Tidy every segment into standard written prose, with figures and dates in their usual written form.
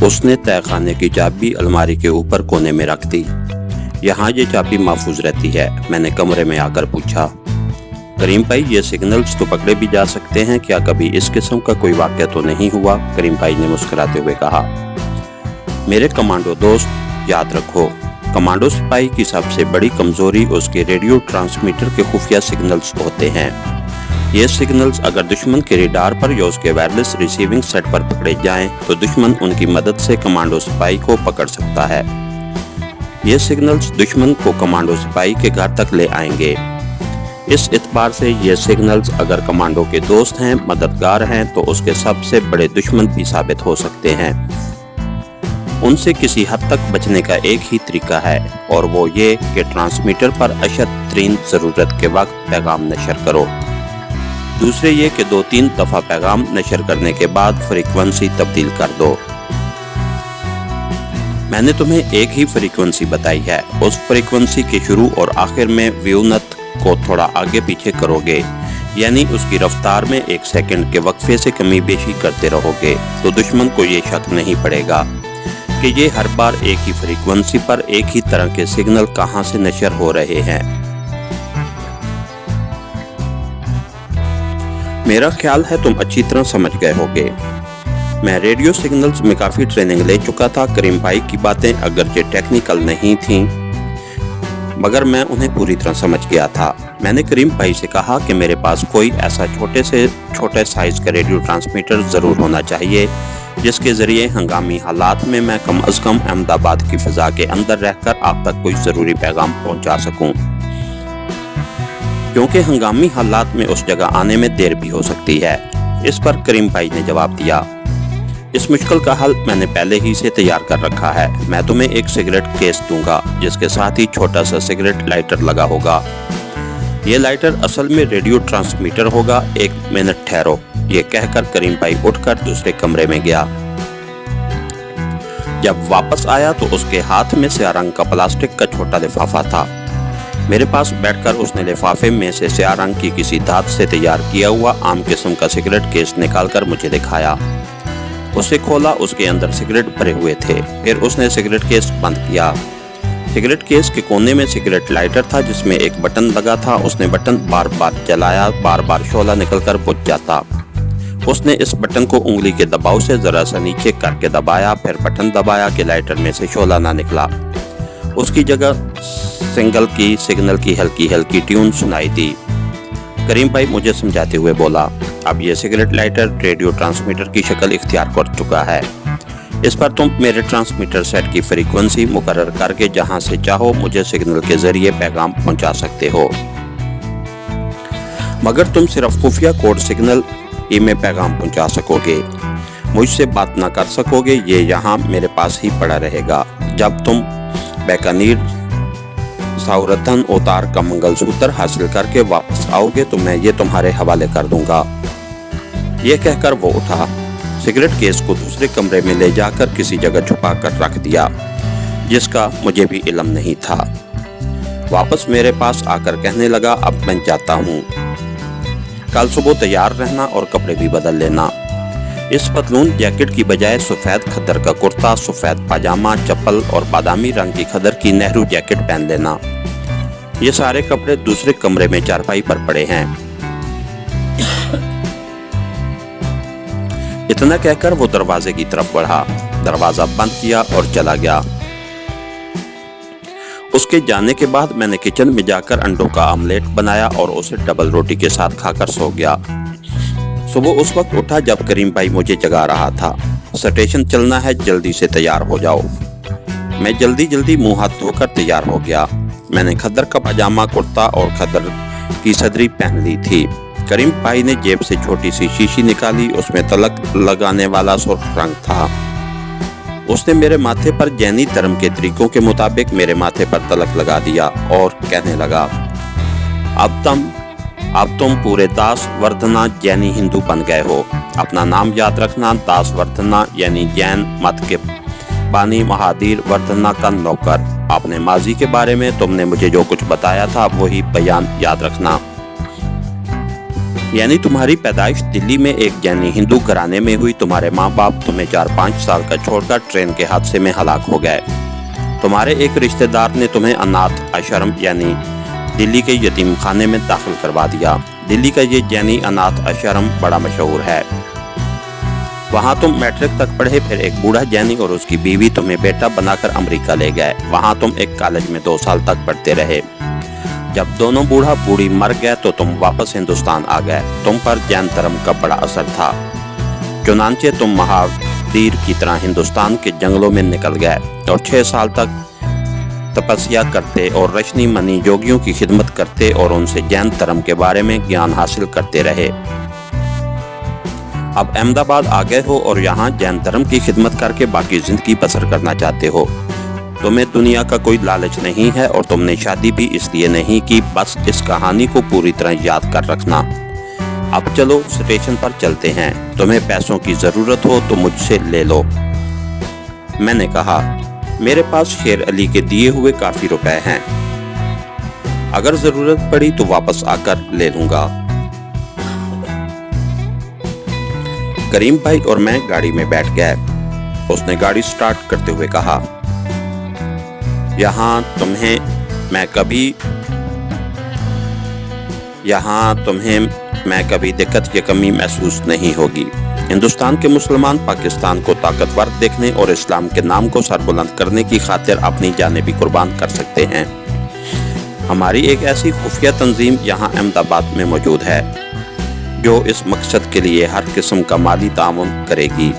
اس نے تہہ خانے کی چابی الماری کے اوپر کونے میں رکھ دی۔ یہاں یہ چابی محفوظ رہتی ہے، میں نے کمرے میں آ کر پوچھا۔ کریم بھائی، یہ سگنلز تو پکڑے بھی جا سکتے ہیں، کیا کبھی اس قسم کا کوئی واقعہ تو نہیں ہوا؟ کریم بھائی نے مسکراتے ہوئے کہا۔ میرے کمانڈو دوست، یاد رکھو، کمانڈو سپاہی کی سب سے بڑی کمزوری اس کے ریڈیو ٹرانسمیٹر کے خفیہ سگنلز ہوتے ہیں۔ یہ سگنلز اگر دشمن کے ریڈار پر یا اس کے وائرلیس ریسیونگ سیٹ پر پکڑے جائیں تو دشمن ان کی مدد سے کمانڈو سپاہی کو پکڑ سکتا ہے۔ یہ سگنلز دشمن کو کمانڈو سپاہی کے گھر تک لے آئیں گے۔ اس اعتبار سے یہ سگنلز اگر کمانڈو کے دوست ہیں، مددگار ہیں، تو اس کے سب سے بڑے دشمن بھی ثابت ہو سکتے ہیں۔ ان سے کسی حد تک بچنے کا ایک ہی طریقہ ہے، اور وہ یہ کہ ٹرانسمیٹر پر اشد ترین ضرورت کے وقت پیغام نشر کرو۔ دوسرے یہ کہ 2-3 دفعہ پیغام نشر کرنے کے بعد فریکوینسی تبدیل کر دو۔ میں نے تمہیں ایک ہی فریکوینسی بتائی ہے، اس فریکوینسی کے شروع اور آخر میں ویونت کو تھوڑا آگے پیچھے کرو گے، یعنی اس کی رفتار میں 1 سیکنڈ کے وقفے سے کمی بیشی کرتے رہو گے، تو دشمن کو یہ شک نہیں پڑے گا کہ یہ ہر بار ایک ہی فریکوینسی پر ایک ہی طرح کے سگنل کہاں سے نشر ہو رہے ہیں۔ میرا خیال ہے تم اچھی طرح سمجھ گئے ہوگے۔ میں ریڈیو سگنلز میں کافی ٹریننگ لے چکا تھا۔ کریم بھائی کی باتیں اگرچہ ٹیکنیکل نہیں تھیں، مگر میں انہیں پوری طرح سمجھ گیا تھا۔ میں نے کریم بھائی سے کہا کہ میرے پاس کوئی ایسا چھوٹے سائز کا ریڈیو ٹرانسمیٹر ضرور ہونا چاہیے، جس کے ذریعے ہنگامی حالات میں کم از کم احمد آباد کی فضا کے اندر رہ کر آپ تک کوئی ضروری پیغام پہنچا سکوں، کیونکہ ہنگامی حالات میں اس جگہ آنے میں دیر بھی ہو سکتی ہے۔ اس پر کریم بھائی نے جواب دیا، اس مشکل کا حل میں نے پہلے ہی سے تیار کر رکھا ہے۔ میں تمہیں ایک سگریٹ کیس دوں گا، جس کے ساتھ ہی چھوٹا سا سگریٹ لائٹر لگا ہوگا۔ یہ لائٹر اصل میں ریڈیو ٹرانسمیٹر ہوگا۔ 1 منٹ ٹھہرو، یہ کہہ کر کریم بھائی اٹھ کر دوسرے کمرے میں گیا۔ جب واپس آیا تو اس کے ہاتھ میں سیاہ رنگ کا پلاسٹک کا چھوٹا لفافہ تھا۔ میرے پاس بیٹھ کر اس نے لفافے میں سے سیاہ رنگ کی کسی دھات سے تیار کیا ہوا عام قسم کا سگریٹ کیس نکال کر مجھے دکھایا۔ اسے کھولا، اس کے اندر سگریٹ بھرے ہوئے تھے۔ پھر اس نے سگریٹ کیس بند کیا۔ سگریٹ کیس کے کونے میں سگریٹ لائٹر تھا، جس میں ایک بٹن لگا تھا۔ اس نے بٹن بار بار جلایا، بار بار شعلہ نکل کر بجھ جاتا۔ اس نے اس بٹن کو انگلی کے دباؤ سے ذرا سا نیچے کر کے دبایا، پھر بٹن دبایا کہ لائٹر میں سے شعلہ نہ نکلا۔ اس کی جگہ سگنل کی ہلکی ہلکی ٹیون سنائی دی۔ کریم بھائی مجھے سمجھاتے ہوئے بولا، اب یہ سگریٹ لائٹر ریڈیو ٹرانسمیٹر کی شکل اختیار کر چکا ہے۔ اس پر تم میرے ٹرانسمیٹر سیٹ کی فریکوینسی مقرر کر کے جہاں سے چاہو مجھے سگنل کے ذریعے پیغام پہنچا سکتے ہو، مگر تم صرف خفیہ کوڈ سگنل ہی میں پیغام پہنچا سکو گے، مجھ سے بات نہ کر سکو گے۔ یہ یہاں میرے پاس ہی پڑا رہے گا۔ جب تم بیکانیر ساورتھن اوتار کا منگل سوتر حاصل کر کے واپس آؤ گے تو میں یہ تمہارے حوالے کر دوں گا۔ یہ کہہ کر وہ اٹھا، سگریٹ کیس کو دوسرے کمرے میں لے جا کر کسی جگہ چھپا کر رکھ دیا، جس کا مجھے بھی علم نہیں تھا۔ واپس میرے پاس آ کر کہنے لگا، اب میں جاتا ہوں، کل صبح تیار رہنا اور کپڑے بھی بدل لینا۔ اس پتلون جیکٹ کی بجائے سفید کھدر کا کرتا، سفید پاجامہ، چپل اور بادامی رنگ کی کھدر کی نہرو جیکٹ پہن لینا۔ یہ سارے کپڑے دوسرے کمرے میں چارپائی پر پڑے ہیں۔ اتنا کہہ کر وہ دروازے کی طرف بڑھا، دروازہ بند کیا اور چلا گیا۔ اس کے جانے کے بعد میں نے کچن میں جا کر انڈوں کا آملیٹ بنایا اور اسے ڈبل روٹی کے ساتھ کھا کر سو گیا۔ صبح اس وقت اٹھا جب کریم بھائی مجھے جگا رہا تھا، اسٹیشن چلنا ہے، جلدی سے تیار ہو جاؤ۔ میں جلدی منہ ہاتھ دھو کر تیار ہو گیا۔ میں نے کھدر کا پاجامہ، کرتا اور کھدر کی صدری پہن لی تھی۔ کریم بھائی نے جیب سے چھوٹی سی شیشی نکالی، اس میں تلک لگانے والا سرخ رنگ تھا۔ اس نے میرے ماتھے پر جینی دھرم کے طریقوں کے مطابق میرے ماتھے پر تلک لگا دیا اور کہنے لگا، اب تم پورے داس وردھنا جینی ہندو بن گئے ہو۔ اپنا نام یاد رکھنا، داس وردھنا یعنی جین مت کے بانی مہادیر وردھنا کا نوکر۔ اپنے ماضی کے بارے میں تم نے مجھے جو کچھ بتایا تھا وہی بیان یاد رکھنا۔ यानी तुम्हारी पैदाइश दिल्ली में एक जैनी हिंदू घराने में हुई। तुम्हारे माँ बाप तुम्हें 4-5 साल का छोड़कर ट्रेन के हादसे में हलाक हो गए। तुम्हारे एक रिश्तेदार ने तुम्हें अनाथ आश्रम यानी दिल्ली के यतीम खाने में दाखिल करवा दिया। दिल्ली का ये जैनी अनाथ आश्रम बड़ा मशहूर है। वहाँ तुम मैट्रिक तक पढ़े, फिर एक बूढ़ा जैनी और उसकी बीवी तुम्हें बेटा बनाकर अमेरिका ले गए। वहाँ तुम एक कॉलेज में 2 साल तक पढ़ते रहे। जब दोनों बूढ़ा बूढ़ी मर गए तो तुम वापस हिंदुस्तान आ गए। तुम पर जैन धर्म का बड़ा असर था, चुनांचे तुम महावीर की तरह हिंदुस्तान के जंगलों में निकल गए और 6 साल तक तपस्या करते और रश्नि मनी योगियों की खिदमत करते और उनसे जैन धर्म के बारे में ज्ञान हासिल करते रहे। अब अहमदाबाद आ गए हो और यहाँ जैन धर्म की खिदमत करके बाकी जिंदगी बसर करना चाहते हो। तुम्हें दुनिया का कोई लालच नहीं है और तुमने शादी भी इसलिए नहीं की, बस इस कहानी को पूरी तरह याद कर रखना। अब चलो स्टेशन पर चलते हैं। तुम्हें पैसों की जरूरत हो तो मुझसे ले लो। मैंने कहा, मेरे पास शेर अली के दिए हुए काफी रुपए हैं, अगर जरूरत पड़ी तो वापस आकर ले लूंगा। करीम भाई और मैं गाड़ी में बैठ गए। उसने गाड़ी स्टार्ट करते हुए कहा, यहाँ तुम्हें मैं कभी दिक्कत या कमी महसूस नहीं होगी। हिंदुस्तान के मुसलमान पाकिस्तान को ताकतवर देखने और इस्लाम के नाम को सरबुलंद करने की खातिर अपनी जानें भी कुर्बान कर सकते हैं। हमारी एक ऐसी खुफिया तंजीम यहाँ अहमदाबाद में मौजूद है जो इस मकसद के लिए हर किस्म का माली ताउन करेगी।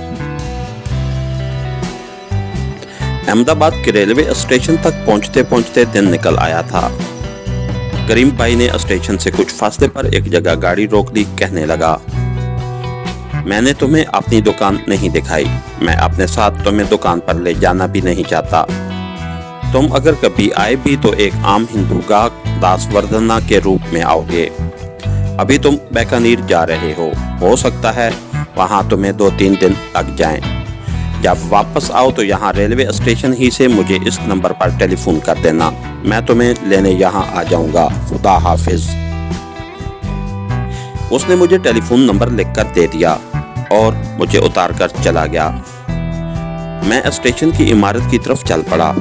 अहमदाबाद के रेलवे स्टेशन तक पहुँचते पहुँचते दिन निकल आया था। करीम भाई ने स्टेशन से कुछ फासले पर एक जगह गाड़ी रोक दी। कहने लगा, मैंने तुम्हें अपनी दुकान नहीं दिखाई, मैं अपने साथ तुम्हें दुकान पर ले जाना भी नहीं चाहता। तुम अगर कभी आए भी तो एक आम हिंदू गाहक दासवर्धना के रूप में आओगे। अभी तुम बीकानेर जा रहे हो सकता है वहाँ तुम्हें 2-3 दिन लग जाएं। जब वापस आओ तो यहाँ रेलवे स्टेशन ही से मुझे इस नंबर पर टेलीफोन कर देना, मैं तुम्हें लेने यहाँ आ जाऊंगा। खुदा हाफिज। उसने मुझे टेलीफोन नंबर लिखकर दे दिया और मुझे उतार कर चला गया। मैं स्टेशन की इमारत की तरफ चल पड़ा।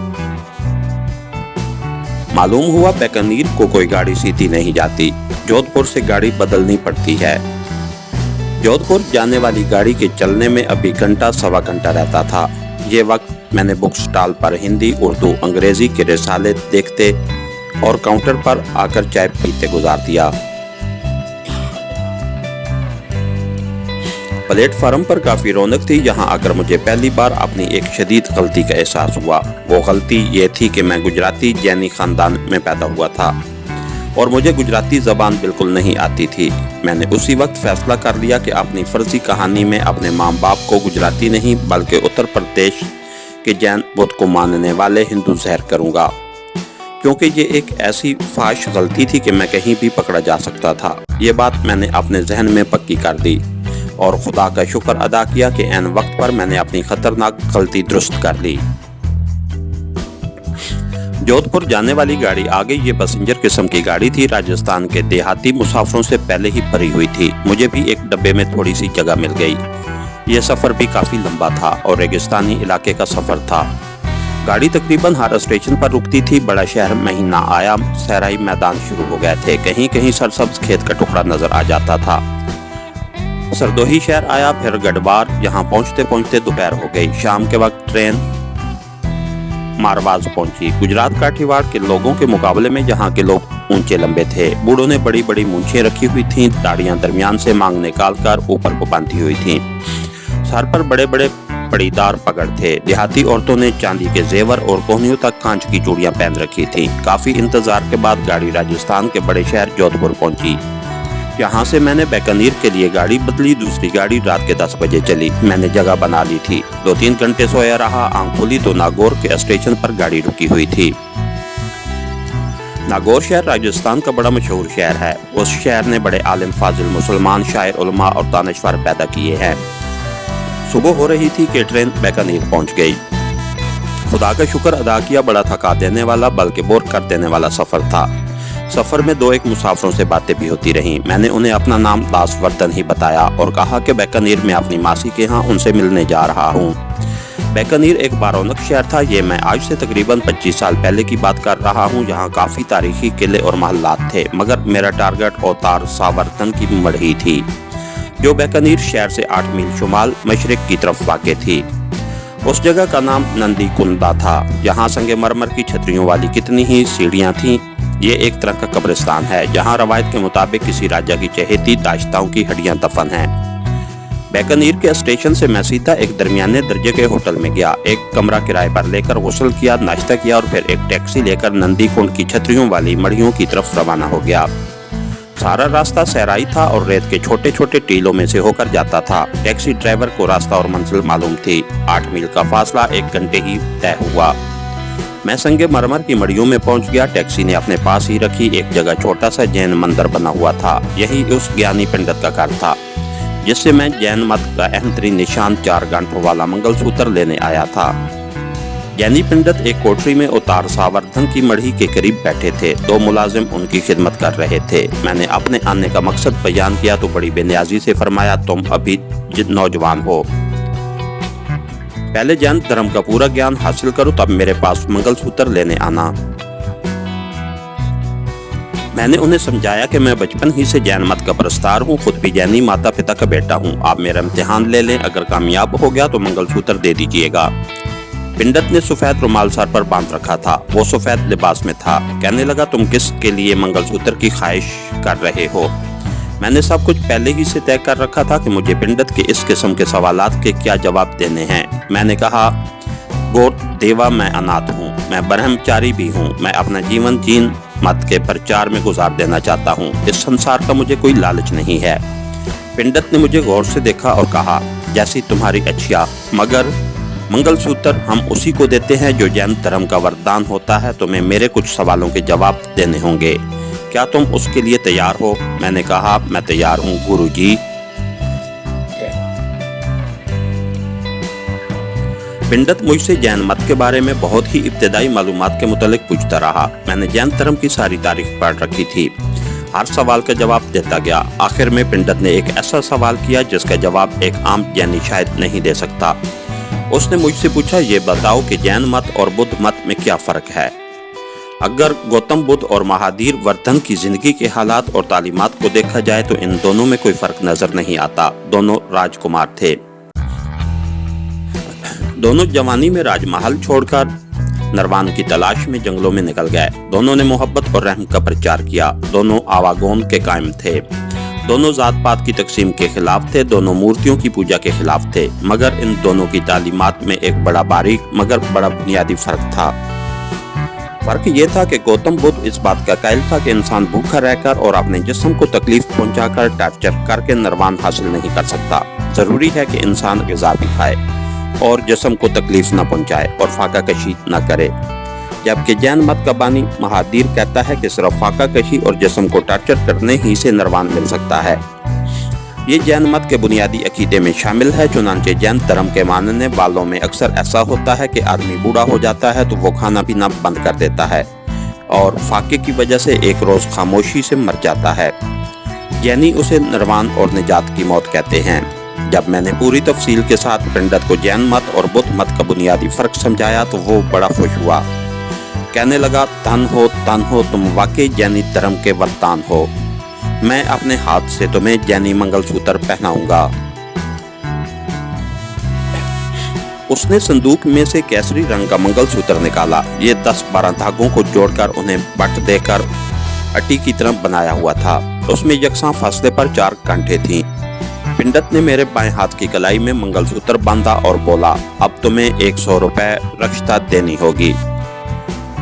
मालूम हुआ बीकानेर को कोई गाड़ी सीधी नहीं जाती, जोधपुर से गाड़ी बदलनी पड़ती है। जोधपुर जाने वाली गाड़ी के चलने में अभी घंटा सवा घंटा रहता था। ये वक्त मैंने बुक स्टॉल पर हिंदी, उर्दू, अंग्रेजी के रिसाले देखते और काउंटर पर आकर चाय पीते गुजार दिया। प्लेटफार्म पर काफी रौनक थी। यहाँ आकर मुझे पहली बार अपनी एक शदीद गलती का एहसास हुआ। वो गलती ये थी कि मैं गुजराती जैनी खानदान में पैदा हुआ था और मुझे गुजराती ज़बान बिल्कुल नहीं आती थी। मैंने उसी वक्त फैसला कर लिया कि अपनी फर्जी कहानी में अपने माँ बाप को गुजराती नहीं बल्कि उत्तर प्रदेश के जैन बुद्ध को मानने वाले हिंदू ज़हर करूँगा, क्योंकि ये एक ऐसी फाश गलती थी कि मैं कहीं भी पकड़ा जा सकता था। ये बात मैंने अपने जहन में पक्की कर दी और खुदा का शुक्र अदा किया कि ऐन वक्त पर मैंने अपनी खतरनाक गलती दुरुस्त कर ली। जोधपुर जाने वाली गाड़ी आ गई। ये पैसेंजर किस्म की गाड़ी थी, राजस्थान के देहाती मुसाफिरों से पहले ही भरी हुई थी। मुझे भी एक डब्बे में थोड़ी सी जगह मिल गई। यह सफ़र भी काफ़ी लंबा था और रेगिस्तानी इलाके का सफ़र था। गाड़ी तकरीबन हर स्टेशन पर रुकती थी। बड़ा शहर महीना आया, सहराई मैदान शुरू हो गए थे। कहीं कहीं सरसब्ज खेत का टुकड़ा नजर आ जाता था। सरदोही शहर आया, फिर गढ़वार। यहाँ पहुँचते पहुँचते दोपहर हो गई। शाम के वक्त ट्रेन मारवाज पहुंची। गुजरात काठियावाड़ के लोगों के मुकाबले में यहाँ के लोग ऊंचे लंबे थे। बूढ़ों ने बड़ी बड़ी मूंछें रखी हुई थीं, दाढ़ियां दरमियान से मांग निकाल कर ऊपर को बांधी हुई थीं। सर पर बड़े बड़े पड़ीदार पगड़ थे। देहाती औरतों ने चांदी के जेवर और कोहनियों तक कांच की चूड़ियां पहन रखी थीं। काफी इंतजार के बाद गाड़ी राजस्थान के बड़े शहर जोधपुर पहुंची। यहाँ से मैंने बीकानेर के लिए गाड़ी बदली। दूसरी गाड़ी रात के 10 बजे चली। मैंने जगह बना ली थी। 2-3 घंटे सोया रहा। आंख खोली तो नागौर के स्टेशन पर गाड़ी रुकी हुई थी। नागौर शहर राजस्थान का बड़ा मशहूर शहर है। उस शहर ने बड़े आलिम फाजिल मुसलमान शायर उलमा और दानिशवर पैदा किए हैं। सुबह हो रही थी कि ट्रेन बीकानेर पहुंच गई। खुदा का शुक्र अदा किया। बड़ा थका देने वाला बल्कि बोर कर देने वाला सफर था। सफर में दो एक मुसाफिरों से बातें भी होती रहीं। मैंने उन्हें अपना नाम दासवर्धन ही बताया और कहा कि बीकानेर में अपनी मासी के यहाँ उनसे मिलने जा रहा हूँ। बीकानेर एक बारौनक शहर था। ये मैं आज से तकरीबन 25 साल पहले की बात कर रहा हूँ। यहाँ काफ़ी तारीखी किले और महल्लात थे, मगर मेरा टारगेट औतार सावरतन की मढ़ी थी, जो बीकानेर शहर से 8 मील शुमाल मशरिक की तरफ वाक़ थी। उस जगह का नाम नंदी कुंदा था। यहाँ संगमरमर की छतरियों वाली कितनी ही सीढ़ियाँ थीं। ये एक तरह का कब्रिस्तान है, जहाँ रवायत के मुताबिक किसी राजा की चहेती दाश्ताओं की हड्डियाँ दफन हैं। बीकानेर के स्टेशन से मैं सीधा एक दरमियाने दर्जे के होटल में गया। एक कमरा किराए पर लेकर गुस्ल किया, नाश्ता किया और फिर एक टैक्सी लेकर नंदी कुंड की छतरियों वाली मढ़ियों की तरफ रवाना हो गया। सारा रास्ता सहराई था और रेत के छोटे छोटे टीलों में से होकर जाता था। टैक्सी ड्राइवर को रास्ता और मंजिल मालूम थी। 8 मील का फासला 1 घंटे ही तय हुआ। मैं संगमरमर की मढ़ियों में पहुंच गया। टैक्सी ने अपने पास ही रखी। एक जगह छोटा सा जैन मंदिर बना हुआ था। यही उस ज्ञानी पंडित का घर था, जिससे मैं जैन मत का अहम तरीन निशान 4 गांठों वाला मंगलसूत्र लेने आया था। ज्ञानी पंडित एक कोठरी में औतार सावरतन की मढ़ी के करीब बैठे थे। 2 मुलाजिम उनकी खिदमत कर रहे थे। मैंने अपने आने का मकसद बयान किया तो बड़ी बेनियाजी से फरमाया, तुम अभी नौजवान हो, पहले जैन धर्म का पूरा ज्ञान हासिल करो, तब मेरे पास मंगलसूत्र लेने आना। मैंने उन्हें समझाया कि मैं बचपन ही से जैन मत का परस्तार हूँ, खुद भी जैनी माता पिता का बेटा हूँ। आप मेरा इम्तिहान ले लें, अगर कामयाब हो गया तो मंगलसूत्र दे दीजिएगा। पंडित ने सफेद रुमाल सर पर बांध रखा था। वो सफेद लिबास में था। कहने लगा, तुम किस के लिए मंगलसूत्र की ख्वाहिश कर रहे हो? मैंने सब कुछ पहले ही से तय कर रखा था कि मुझे पंडित के इस किस्म के सवालात के क्या जवाब देने हैं। मैंने कहा, गोर देवा, मैं अनाथ हूँ, मैं ब्रह्मचारी भी हूँ, मैं अपना जीवन जीन मत के प्रचार में गुजार देना चाहता हूँ। इस संसार का मुझे कोई लालच नहीं है। पंडित ने मुझे गौर से देखा और कहा, जैसी तुम्हारी इच्छा, मगर मंगलसूत्र हम उसी को देते हैं जो जैन धर्म का वरदान होता है। तुम्हें मेरे कुछ सवालों के जवाब देने होंगे। क्या तुम उसके लिए तैयार हो? मैंने कहा, मैं तैयार हूँ गुरुजी। पंडित मुझसे जैन मत के बारे में बहुत ही इब्तदाई मालूमात के मुतालिक पूछता रहा। मैंने जैन धर्म की सारी तारीख पढ़ रखी थी। हर सवाल का जवाब देता गया। आखिर में पंडित ने एक ऐसा सवाल किया जिसका जवाब एक आम जैनी शायद नहीं दे सकता। उसने मुझसे पूछा, ये बताओ कि जैन मत और बुद्ध मत में क्या फ़र्क है? अगर गौतम बुद्ध और महावीर वर्धन की ज़िंदगी के हालात और तालीमात को देखा जाए तो इन दोनों में कोई फ़र्क नज़र नहीं आता। दोनों राजकुमार थे। दोनों जवानी में राजमहल छोड़कर नरवान की तलाश में जंगलों में निकल गए। दोनों ने मोहब्बत और रहम का प्रचार किया। दोनों आवागोन के कायम थे। दोनों जात पात की तकसीम के खिलाफ थे। दोनों मूर्तियों की पूजा के खिलाफ थे। मगर इन दोनों की तालीमात में एक बड़ा बारीक मगर बड़ा बुनियादी फ़र्क था। फ़र्क ये था कि गौतम बुद्ध इस बात का कायल था कि इंसान भूखा रहकर और अपने जिस्म को तकलीफ पहुंचाकर टॉर्चर करके निर्वाण हासिल नहीं कर सकता। ज़रूरी है कि इंसान ग़िज़ा भी खाए और जिस्म को तकलीफ न पहुंचाए और फाका कशी न करे। जबकि जैन मत का बानी महावीर कहता है कि सिर्फ फाका कशी और जिस्म को टॉर्चर करने ही से निर्वाण मिल सकता है। ये जैन मत के बुनियादी अकीदे में शामिल है। चुनांचे जैन धर्म के मानने वालों में अक्सर ऐसा होता है कि आदमी बूढ़ा हो जाता है तो वो खाना पीना बंद कर देता है और फाके की वजह से एक रोज़ खामोशी से मर जाता है। जैनी उसे निर्वाण और निजात की मौत कहते हैं। जब मैंने पूरी तफसील के साथ पंडित को जैन मत और बुद्ध मत का बुनियादी फ़र्क समझाया तो वो बड़ा खुश हुआ। कहने लगा, धन हो, तुम वाकई जैनी धर्म के वरदान हो। मैं अपने हाथ से तुम्हें जैनी मंगलसूत्र पहनाऊंगा। उसने संदूक में से केसरी रंग का मंगलसूत्र निकाला। ये 10-12 धागों को जोड़कर उन्हें बट देकर अटी की तरह बनाया हुआ था। उसमें यकसां फासले पर 4 कांटे थीं। पंडित ने मेरे बाएं हाथ की कलाई में मंगलसूत्र बांधा और बोला, अब तुम्हें 100 रुपए रक्षता देनी होगी।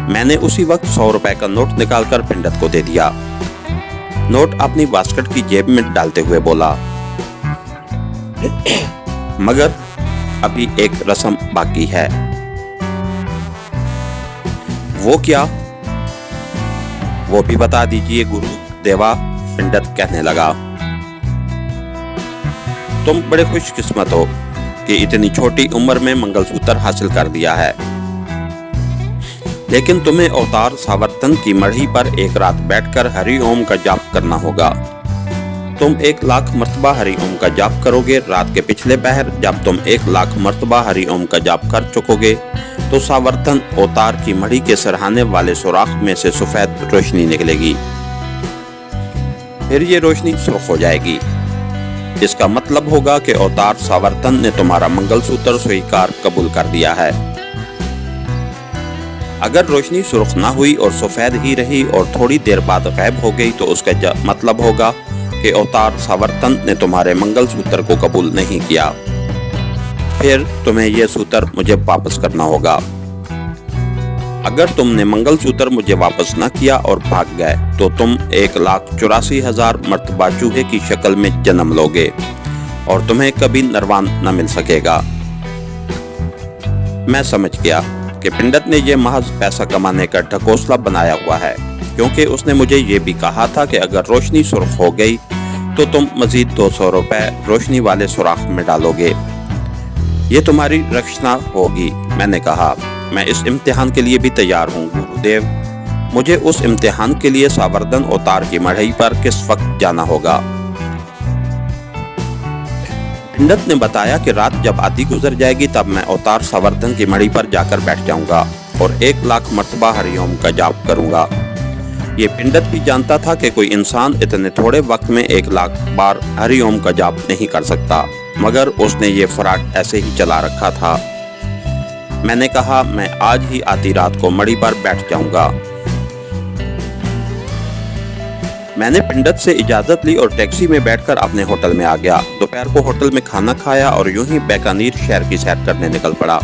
मैंने उसी वक्त 100 रुपए का नोट निकालकर पंडित को दे दिया। नोट अपनी बास्केट की जेब में डालते हुए बोला, मगर अभी एक रस्म बाकी है। वो क्या? वो भी बता दीजिए गुरु देवा, पंडित कहने लगा। तुम बड़े खुशकिस्मत हो कि इतनी छोटी उम्र में मंगलसूत्र हासिल कर दिया है। लेकिन तुम्हें अवतार सावर्तन की मढ़ी पर एक रात बैठकर हरि ओम का जाप करना होगा। तुम 1,00,000 मर्तबा हरि ओम का जाप करोगे। रात के पिछले पहर जब तुम 1,00,000 मर्तबा हरि ओम का जाप कर चुकोगे तो सावर्तन अवतार की मढ़ी के सरहाने वाले सुराख में से सफेद रोशनी निकलेगी। फिर ये रोशनी सुर्ख हो जाएगी। इसका मतलब होगा कि अवतार सावर्तन ने तुम्हारा मंगलसूत्र स्वीकार कबूल कर दिया है। अगर रोशनी सुर्ख ना हुई और सफेद ही रही और थोड़ी देर बाद गायब हो गई तो उसका मतलब होगा कि अवतार सावर्तन ने तुम्हारे मंगलसूत्र को कबूल नहीं किया। फिर तुम्हें यह सूत्र मुझे वापस करना होगा। अगर तुमने मंगलसूत्र मुझे वापस न किया और भाग गए तो तुम 1,84,000 मर्तबा चूहे की शक्ल में जन्म लोगे और तुम्हें कभी निर्वाण न मिल सकेगा। मैं समझ गया कि पंडित ने यह महज पैसा कमाने का ढकोसला बनाया हुआ है, क्योंकि उसने मुझे ये भी कहा था कि अगर रोशनी सुर्ख हो गई तो तुम मजीद 200 रुपए रोशनी वाले सुराख में डालोगे। ये तुम्हारी रक्षणा होगी। मैंने कहा, मैं इस इम्तिहान के लिए भी तैयार हूँ गुरुदेव। मुझे उस इम्तिहान के लिए सावर्तन अवतार की मढ़ी पर किस वक्त जाना होगा? पंडित ने बताया कि रात जब आधी गुजर जाएगी तब मैं अवतार सावर्तन की मढ़ी पर जाकर बैठ जाऊंगा और 1,00,000 मर्तबा हरि ओम का जाप करूंगा। ये पंडित भी जानता था कि कोई इंसान इतने थोड़े वक्त में 1,00,000 बार हरि ओम का जाप नहीं कर सकता, मगर उसने ये फराड ऐसे ही चला रखा था। मैंने कहा, मैं आज ही आधी रात को मढ़ी पर बैठ जाऊंगा। मैंने पंडित से इजाजत ली और टैक्सी में बैठकर अपने होटल में आ गया। दोपहर को होटल में खाना खाया और यूं ही बीकानेर शहर की सैर करने निकल पड़ा।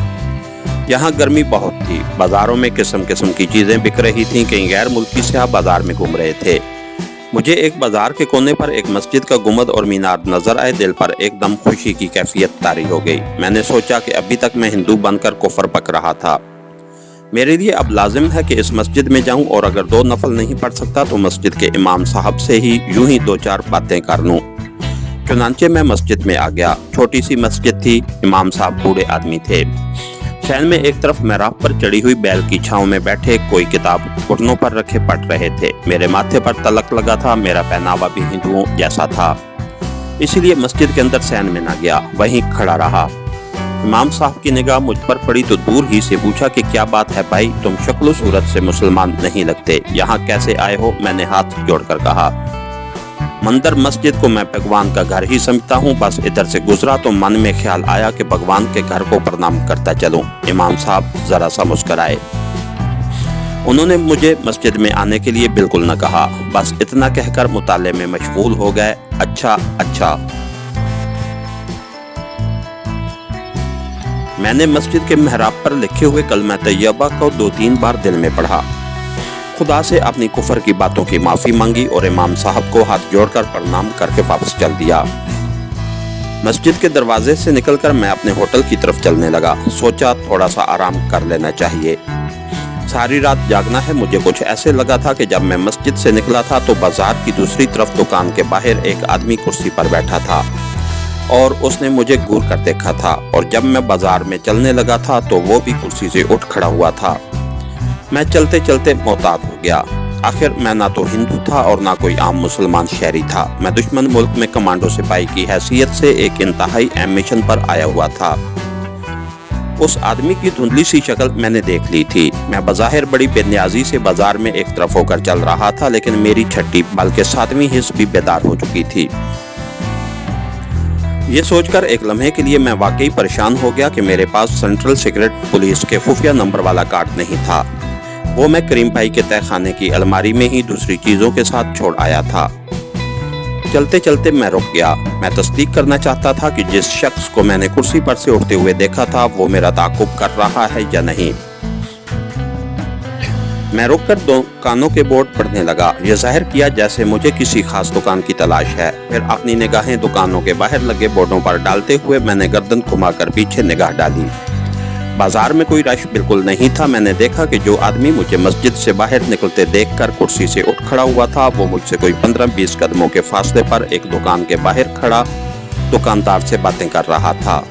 यहाँ गर्मी बहुत थी। बाजारों में किस्म किस्म की चीजें बिक रही थीं। कई गैर मुल्की सयाह बाजार में घूम रहे थे। मुझे एक बाजार के कोने पर एक मस्जिद का गुंबद और मीनार नजर आए। दिल पर एकदम खुशी की कैफियत तारी हो गई। मैंने सोचा कि अभी तक मैं हिंदू बनकर कुफर पक रहा था। मेरे लिए अब लाजिम है कि इस मस्जिद में जाऊं और अगर 2 नफल नहीं पढ़ सकता तो मस्जिद के इमाम साहब से ही यूं ही 2-4 बातें कर लूं। चुनांचे मैं मस्जिद में आ गया। छोटी सी मस्जिद थी। इमाम साहब बूढ़े आदमी थे। शहर में एक तरफ मेहराब पर चढ़ी हुई बैल की छांव में बैठे कोई किताब घुटनों पर रखे पढ़ रहे थे। मेरे माथे पर तलक लगा था। मेरा पहनावा भी हिंदुओं जैसा था, इसलिए मस्जिद के अंदर सैन में ना गया, वहीं खड़ा रहा। इमाम साहब की निगाह मुझ पर पड़ी तो दूर ही से पूछा कि क्या बात है भाई, तुम शक्ल सूरत से मुसलमान नहीं लगते, यहाँ कैसे आए हो? मैंने हाथ जोड़कर कहा, मंदिर मस्जिद को मैं भगवान का घर ही समझता हूँ। बस इधर से गुजरा तो मन में ख्याल आया कि भगवान के घर को प्रणाम करता चलूं। इमाम साहब जरा सा मुस्कराए। उन्होंने मुझे मस्जिद में आने के लिए बिल्कुल न कहा, बस इतना कहकर मुताले में मशगूल हो गए। अच्छा। मैंने मस्जिद के मेहराब पर लिखे हुए कलमा तैयबा को 2-3 बार दिल में पढ़ा। खुदा से अपनी कुफर की बातों की माफी मांगी और इमाम साहब को हाथ जोड़कर प्रणाम करके वापस चल दिया। मस्जिद के दरवाजे से निकलकर मैं अपने होटल की तरफ चलने लगा। सोचा थोड़ा सा आराम कर लेना चाहिए। सारी रात जागना है। मुझे कुछ ऐसे लगा था कि जब मैं मस्जिद से निकला था तो बाजार की दूसरी तरफ दुकान के बाहर एक आदमी कुर्सी पर बैठा था और उसने मुझे घूर कर देखा था, और जब मैं बाजार में चलने लगा था तो वो भी कुर्सी से उठ खड़ा हुआ था। मैं चलते चलते मोहतात हो गया। आखिर मैं ना तो हिंदू था और ना कोई आम मुसलमान शहरी था। मैं दुश्मन मुल्क में कमांडो सिपाही की हैसियत से एक इंतहाई अहम मिशन पर आया हुआ था। उस आदमी की धुंधली सी शक्ल मैंने देख ली थी। मैं बज़ाहिर बड़ी बेनियाजी से बाजार में एक तरफ होकर चल रहा था, लेकिन मेरी छठी बल्कि 7वीं हिस्स भी बेदार हो चुकी थी। ये सोचकर एक लम्हे के लिए मैं वाकई परेशान हो गया कि मेरे पास सेंट्रल सीक्रेट पुलिस के खुफिया नंबर वाला कार्ड नहीं था। वो मैं करीम भाई के तहखाने की अलमारी में ही दूसरी चीजों के साथ छोड़ आया था। चलते चलते मैं रुक गया। मैं तस्दीक करना चाहता था कि जिस शख्स को मैंने कुर्सी पर से उठते हुए देखा था वो मेरा ताक़ुब कर रहा है या नहीं। मैं रुककर दुकानों के बोर्ड पढ़ने लगा। यह जाहिर किया जैसे मुझे किसी खास दुकान की तलाश है। फिर अपनी निगाहें दुकानों के बाहर लगे बोर्डों पर डालते हुए मैंने गर्दन घुमाकर पीछे निगाह डाली। बाजार में कोई रश बिल्कुल नहीं था। मैंने देखा कि जो आदमी मुझे मस्जिद से बाहर निकलते देखकर कुर्सी से उठ खड़ा हुआ था वो मुझसे कोई 15-20 कदमों के फासले पर एक दुकान के बाहर खड़ा दुकानदार से बातें कर रहा था।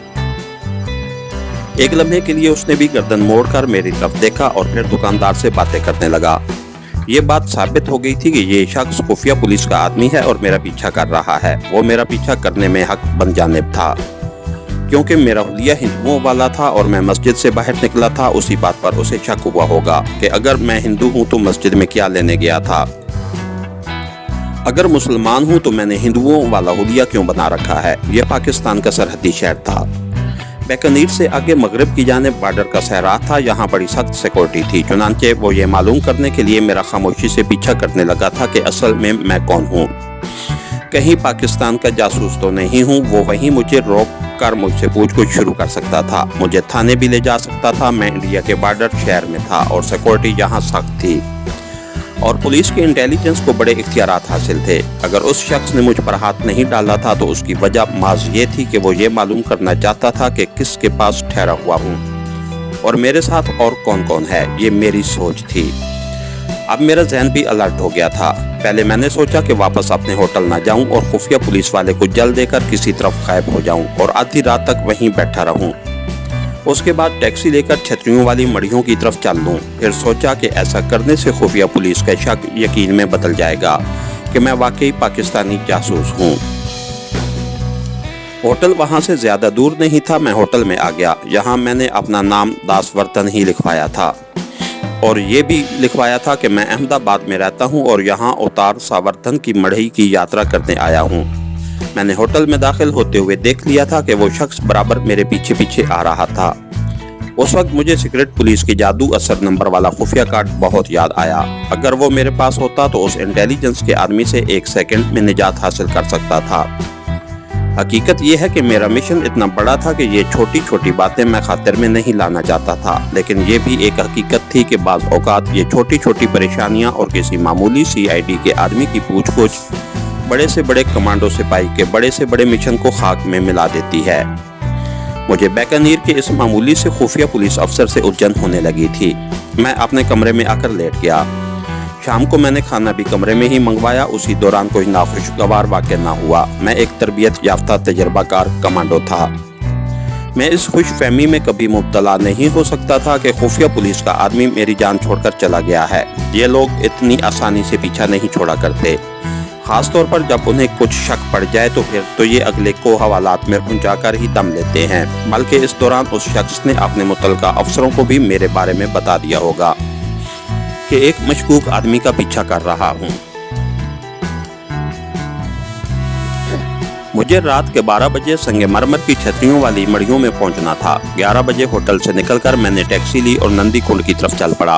एक लम्हे के लिए उसने भी गर्दन मोड़कर मेरी तरफ देखा और फिर दुकानदार से बातें करने लगा। ये बात साबित हो गई थी कि ये शख्स खुफिया पुलिस का आदमी है और मेरा पीछा कर रहा है। वो मेरा पीछा करने में हक बन जानिब था, क्योंकि मेरा हुलिया हिंदुओं वाला था और मैं मस्जिद से बाहर निकला था। उसी बात पर उसे शक हुआ होगा कि अगर मैं हिंदू हूँ तो मस्जिद में क्या लेने गया था, अगर मुसलमान हूँ तो मैंने हिंदुओं वाला हुलिया क्यों बना रखा है। यह पाकिस्तान का सरहदी शहर था। बीकानेर से आगे मगरब की जानिब बॉर्डर का सहरा था। यहाँ बड़ी सख्त सिक्योरिटी थी। चुनांचे वो ये मालूम करने के लिए मेरा खामोशी से पीछा करने लगा था कि असल में मैं कौन हूँ, कहीं पाकिस्तान का जासूस तो नहीं हूँ। वो वहीं मुझे रोक कर मुझसे पूछताछ शुरू कर सकता था, मुझे थाने भी ले जा सकता था। मैं इंडिया के बॉर्डर शहर में था और सिक्योरिटी यहाँ सख्त थी और पुलिस के इंटेलिजेंस को बड़े इख्तियारात हासिल थे। अगर उस शख्स ने मुझ पर हाथ नहीं डाला था तो उसकी वजह माज ये थी कि वो ये मालूम करना चाहता था कि किसके पास ठहरा हुआ हूँ और मेरे साथ और कौन कौन है। ये मेरी सोच थी। अब मेरा जहन भी अलर्ट हो गया था। पहले मैंने सोचा कि वापस अपने होटल ना जाऊं और खुफिया पुलिस वाले को जल देकर किसी तरफ गायब हो जाऊं और आधी रात तक वहीं बैठा रहूं। उसके बाद टैक्सी लेकर छतरियों वाली मड़ियों की तरफ चल लूं। फिर सोचा कि ऐसा करने से खुफिया पुलिस का शक यकीन में बदल जाएगा कि मैं वाकई पाकिस्तानी जासूस हूं। होटल वहां से ज्यादा दूर नहीं था। मैं होटल में आ गया। यहाँ मैंने अपना नाम दासवर्तन ही लिखवाया था और ये भी लिखवाया था कि मैं अहमदाबाद में रहता हूँ और यहाँ अवतार सावर्धन की मढ़ई की यात्रा करने आया हूँ। मैंने होटल में दाखिल होते हुए देख लिया था कि वो शख्स बराबर मेरे पीछे पीछे आ रहा था। उस वक्त मुझे सीक्रेट पुलिस की जादू असर नंबर वाला खुफिया कार्ड बहुत याद आया। अगर वो मेरे पास होता तो उस इंटेलिजेंस के आदमी से 1 सेकंड में निजात हासिल कर सकता था। हकीकत ये है कि मेरा मिशन इतना बड़ा था कि ये छोटी छोटी बातें मैं खातिर में नहीं लाना चाहता था, लेकिन ये भी एक हकीकत थी कि बाज़ औक़ात ये छोटी छोटी परेशानियां और किसी मामूली CID के आदमी की पूछ-पूछ बड़े से बड़े कमांडो सिपाही के बड़े से बड़े मिशन को खाक में मिला देती है। मुझे बीकानेर के इस मामूली से खुफिया पुलिस अफसर से उलझन होने लगी थी। मैं अपने कमरे में आकर लेट गया। शाम को मैंने खाना भी कमरे में ही मंगवाया। उसी दौरान कोई नाखुशगवार वाक़या ना हुआ। मैं एक तरबियत याफ्ता तजर्बाकार कमांडो था। मैं इस खुशफहमी में कभी मुब्तला नहीं हो सकता था कि खुफिया पुलिस का आदमी मेरी जान छोड़कर चला गया है। ये लोग इतनी आसानी से पीछा नहीं छोड़ा करते, ख़ास तौर पर जब उन्हें कुछ शक पड़ जाए तो फिर तो ये अगले को हवालात में पहुंचाकर ही दम लेते हैं। बल्कि इस दौरान उस शख्स ने अपने मुतल्लिका अफसरों को भी मेरे बारे में बता दिया होगा कि एक मशकूक आदमी का पीछा कर रहा हूँ। मुझे रात के 12 बजे संगमरमर की छतरियों वाली मड़ियों में पहुंचना था। 11 बजे होटल से निकलकर मैंने टैक्सी ली और नंदी कुंड की तरफ चल पड़ा।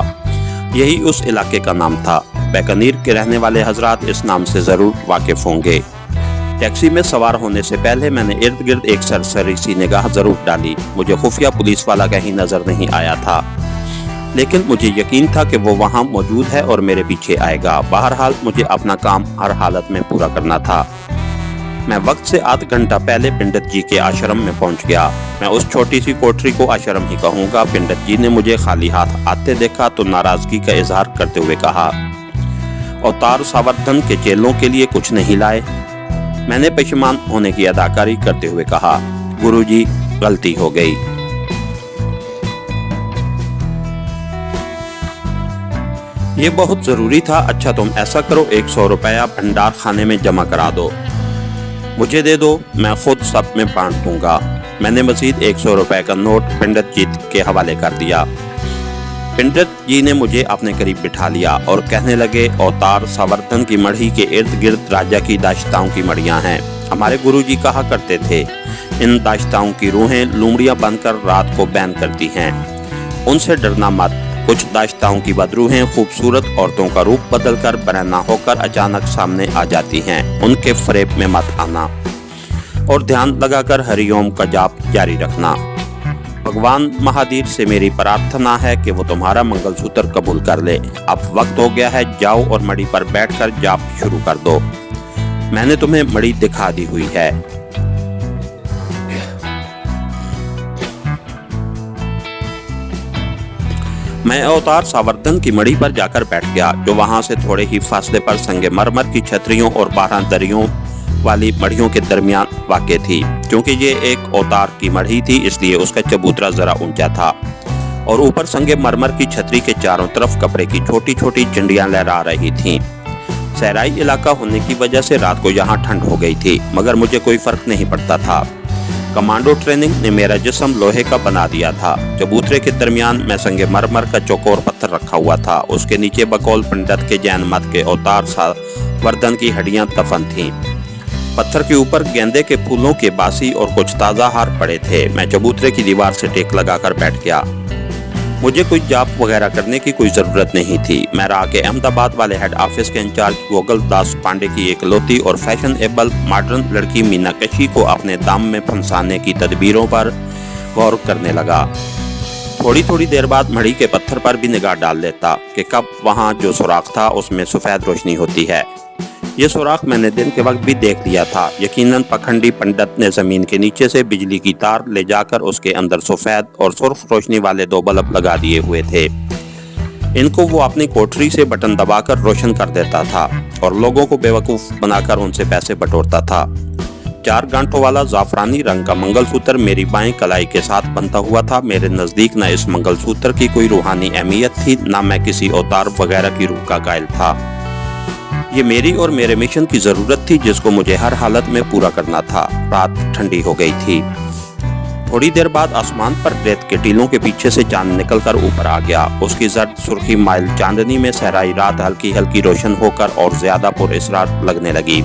यही उस इलाके का नाम था। बीकानेर के रहने वाले हजरात इस नाम से ज़रूर वाकिफ होंगे। टैक्सी में सवार होने से पहले मैंने इर्द गिर्द एक सरसरी सी निगाह ज़रूर डाली। मुझे खुफिया पुलिस वाला कहीं नज़र नहीं आया था, लेकिन मुझे यकीन था कि वो वहाँ मौजूद है और मेरे पीछे आएगा। बहरहाल मुझे अपना काम हर हालत में पूरा करना था। मैं वक्त से आध घंटा पहले पंडित जी के आश्रम में पहुंच गया। मैं उस छोटी सी कोठरी को आश्रम ही कहूँगा। पंडित जी ने मुझे खाली हाथ आते देखा तो नाराज़गी का इजहार करते हुए कहा, अवतार सावर्धन के चेलों के लिए कुछ नहीं लाए? मैंने पशेमान होने की अदाकारी करते हुए कहा, गुरुजी गलती हो गई। ये बहुत ज़रूरी था। अच्छा तुम ऐसा करो, 100 रुपया भंडार खाने में जमा करा दो, मुझे दे दो, मैं खुद सब में बांट दूंगा। मैंने मजीद 100 रुपए का नोट पंडित जी के हवाले कर दिया। पंडित जी ने मुझे अपने करीब बिठा लिया और कहने लगे, अवतार सावर्धन की मढ़ी के इर्द गिर्द राजा की दाश्ताओं की मढ़ियाँ हैं। हमारे गुरुजी कहा करते थे, इन दाश्ताओं की रूहें लूमड़ियाँ बनकर रात को बैन करती हैं, उनसे डरना मत। कुछ दाश्ताओं की बदरूहें खूबसूरत औरतों का रूप बदलकर बरहना होकर अचानक सामने आ जाती हैं, उनके फरेब में मत आना और ध्यान लगाकर हरिओम का जाप जारी रखना। भगवान महावीर से मेरी प्रार्थना है कि वो तुम्हारा मंगलसूत्र कबूल कर ले। अब वक्त हो गया है, जाओ और मड़ी पर बैठकर जाप शुरू कर दो। मैंने तुम्हें मड़ी दिखा दी हुई है। मैं अवतार सावर्धन की मड़ी पर जाकर बैठ गया, जो वहां से थोड़े ही फासले पर संगमरमर की छतरियों और 12 दरियों वाली मढ़ियों के दरमियान वाक़ थी। क्योंकि ये एक औतार की मढ़ी थी इसलिए उसका चबूतरा ज़रा ऊंचा था और ऊपर संगे मरमर की छतरी के चारों तरफ कपड़े की छोटी छोटी झंडियाँ लहरा रही थीं। सहराई इलाका होने की वजह से रात को यहाँ ठंड हो गई थी, मगर मुझे कोई फ़र्क नहीं पड़ता था। कमांडो ट्रेनिंग ने मेरा जिस्म लोहे का बना दिया था। चबूतरे के दरमियान में संगे मरमर का चौकोर पत्थर रखा हुआ था। उसके नीचे बकौल पंडित के जैन मत के अवतार सा वर्धन की हड्डियां दफन थीं। पत्थर के ऊपर गेंदे के फूलों के बासी और कुछ ताज़ा हार पड़े थे। मैं चबूतरे की दीवार से टेक लगाकर बैठ गया। मुझे कोई जॉब वगैरह करने की कोई ज़रूरत नहीं थी। मैं रहा के अहमदाबाद वाले हेड ऑफिस के इंचार्ज गोगल दास पांडे की इकलौती और फैशनेबल मॉडर्न लड़की मीनाक्षी को अपने दाम में फंसाने की तदबीरों पर गौर करने लगा। थोड़ी थोड़ी देर बाद मढ़ी के पत्थर पर भी निगाह डाल लेता कि कब वहाँ जो सुराख था उसमें सफ़ेद रोशनी होती है। ये सुराख मैंने दिन के वक्त भी देख लिया था। यकीनन पखंडी पंडित ने ज़मीन के नीचे से बिजली की तार ले जाकर उसके अंदर सफ़ेद और सुर्ख रोशनी वाले 2 बल्ब लगा दिए हुए थे। इनको वो अपनी कोठरी से बटन दबाकर रोशन कर देता था और लोगों को बेवकूफ़ बनाकर उनसे पैसे बटोरता था। 4 गांठों वाला जाफरानी रंग का मंगलसूत्र मेरी बाएं कलाई के साथ बंधा हुआ था। मेरे नज़दीक न इस मंगलसूत्र की कोई रूहानी अहमियत थी, न मैं किसी अवतार वगैरह की रूह का कायल था। ये मेरी और मेरे मिशन की ज़रूरत थी जिसको मुझे हर हालत में पूरा करना था। रात ठंडी हो गई थी। थोड़ी देर बाद आसमान पर रेत के टीलों के पीछे से चांद निकलकर ऊपर आ गया। उसकी जर्द सुर्खी माइल चांदनी में सहराई रात हल्की हल्की रोशन होकर और ज्यादा पुरअसरार लगने लगी।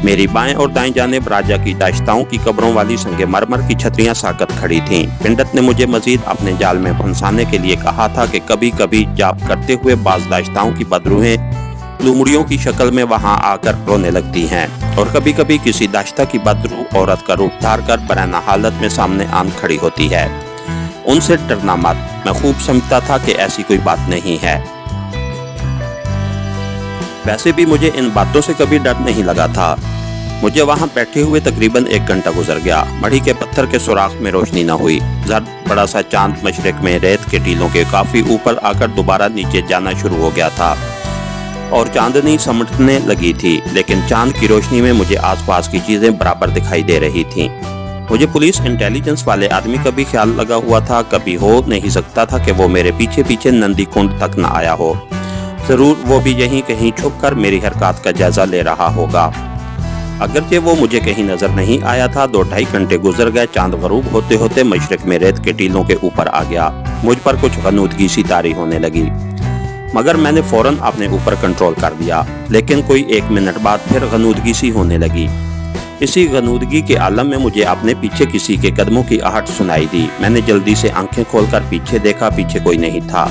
मेरी बाएं और दाएं जानिब राजा की दाश्ताओं की कब्रों वाली संगे मरमर की छतरियां साकत खड़ी थीं। पंडित ने मुझे मजीद अपने जाल में फंसाने के लिए कहा था कि कभी कभी जाप करते हुए बाज दाश्ताओं की बदरूहें लुमड़ियों की शक्ल में वहां आकर रोने लगती हैं और कभी कभी किसी दाश्ता की बदरू औरत का रूप धार कर बराना हालत में सामने आन खड़ी होती है। उनसे डरना मत। मैं खूब समझता था कि ऐसी कोई बात नहीं है। वैसे भी मुझे इन बातों से कभी डर नहीं लगा था। मुझे वहां बैठे हुए तकरीबन 1 घंटा गुजर गया। मढ़ी के पत्थर के सुराख में रोशनी न हुई। जर्द बड़ा सा चांद मशरिक में रेत के टीलों के काफी ऊपर आकर दोबारा नीचे जाना शुरू हो गया था और चांदनी समटने लगी थी, लेकिन चांद की रोशनी में मुझे आसपास की चीजें बराबर दिखाई दे रही थीं। मुझे पुलिस इंटेलिजेंस वाले आदमी का भी ख्याल लगा हुआ था। कभी हो नहीं सकता था कि वो मेरे पीछे पीछे नंदी कुंड तक न आया हो। जरूर वो भी यहीं कहीं छुपकर मेरी हरकत का जायजा ले रहा होगा। अगरचे वो मुझे कहीं नजर नहीं आया था। 2-2.5 घंटे गुजर गए। चांद गरूब होते होते मशरिक में रेत के टीलों के ऊपर आ गया। मुझ पर कुछ गनूदगी सी तारी होने लगी, मगर मैंने फौरन अपने ऊपर कंट्रोल कर दिया। लेकिन कोई 1 मिनट बाद फिर गनूदगी सी होने लगी। इसी गनूदगी के आलम में मुझे अपने पीछे किसी के कदमों की आहट सुनाई दी। मैंने जल्दी से आंखें खोलकर पीछे देखा। पीछे कोई नहीं था।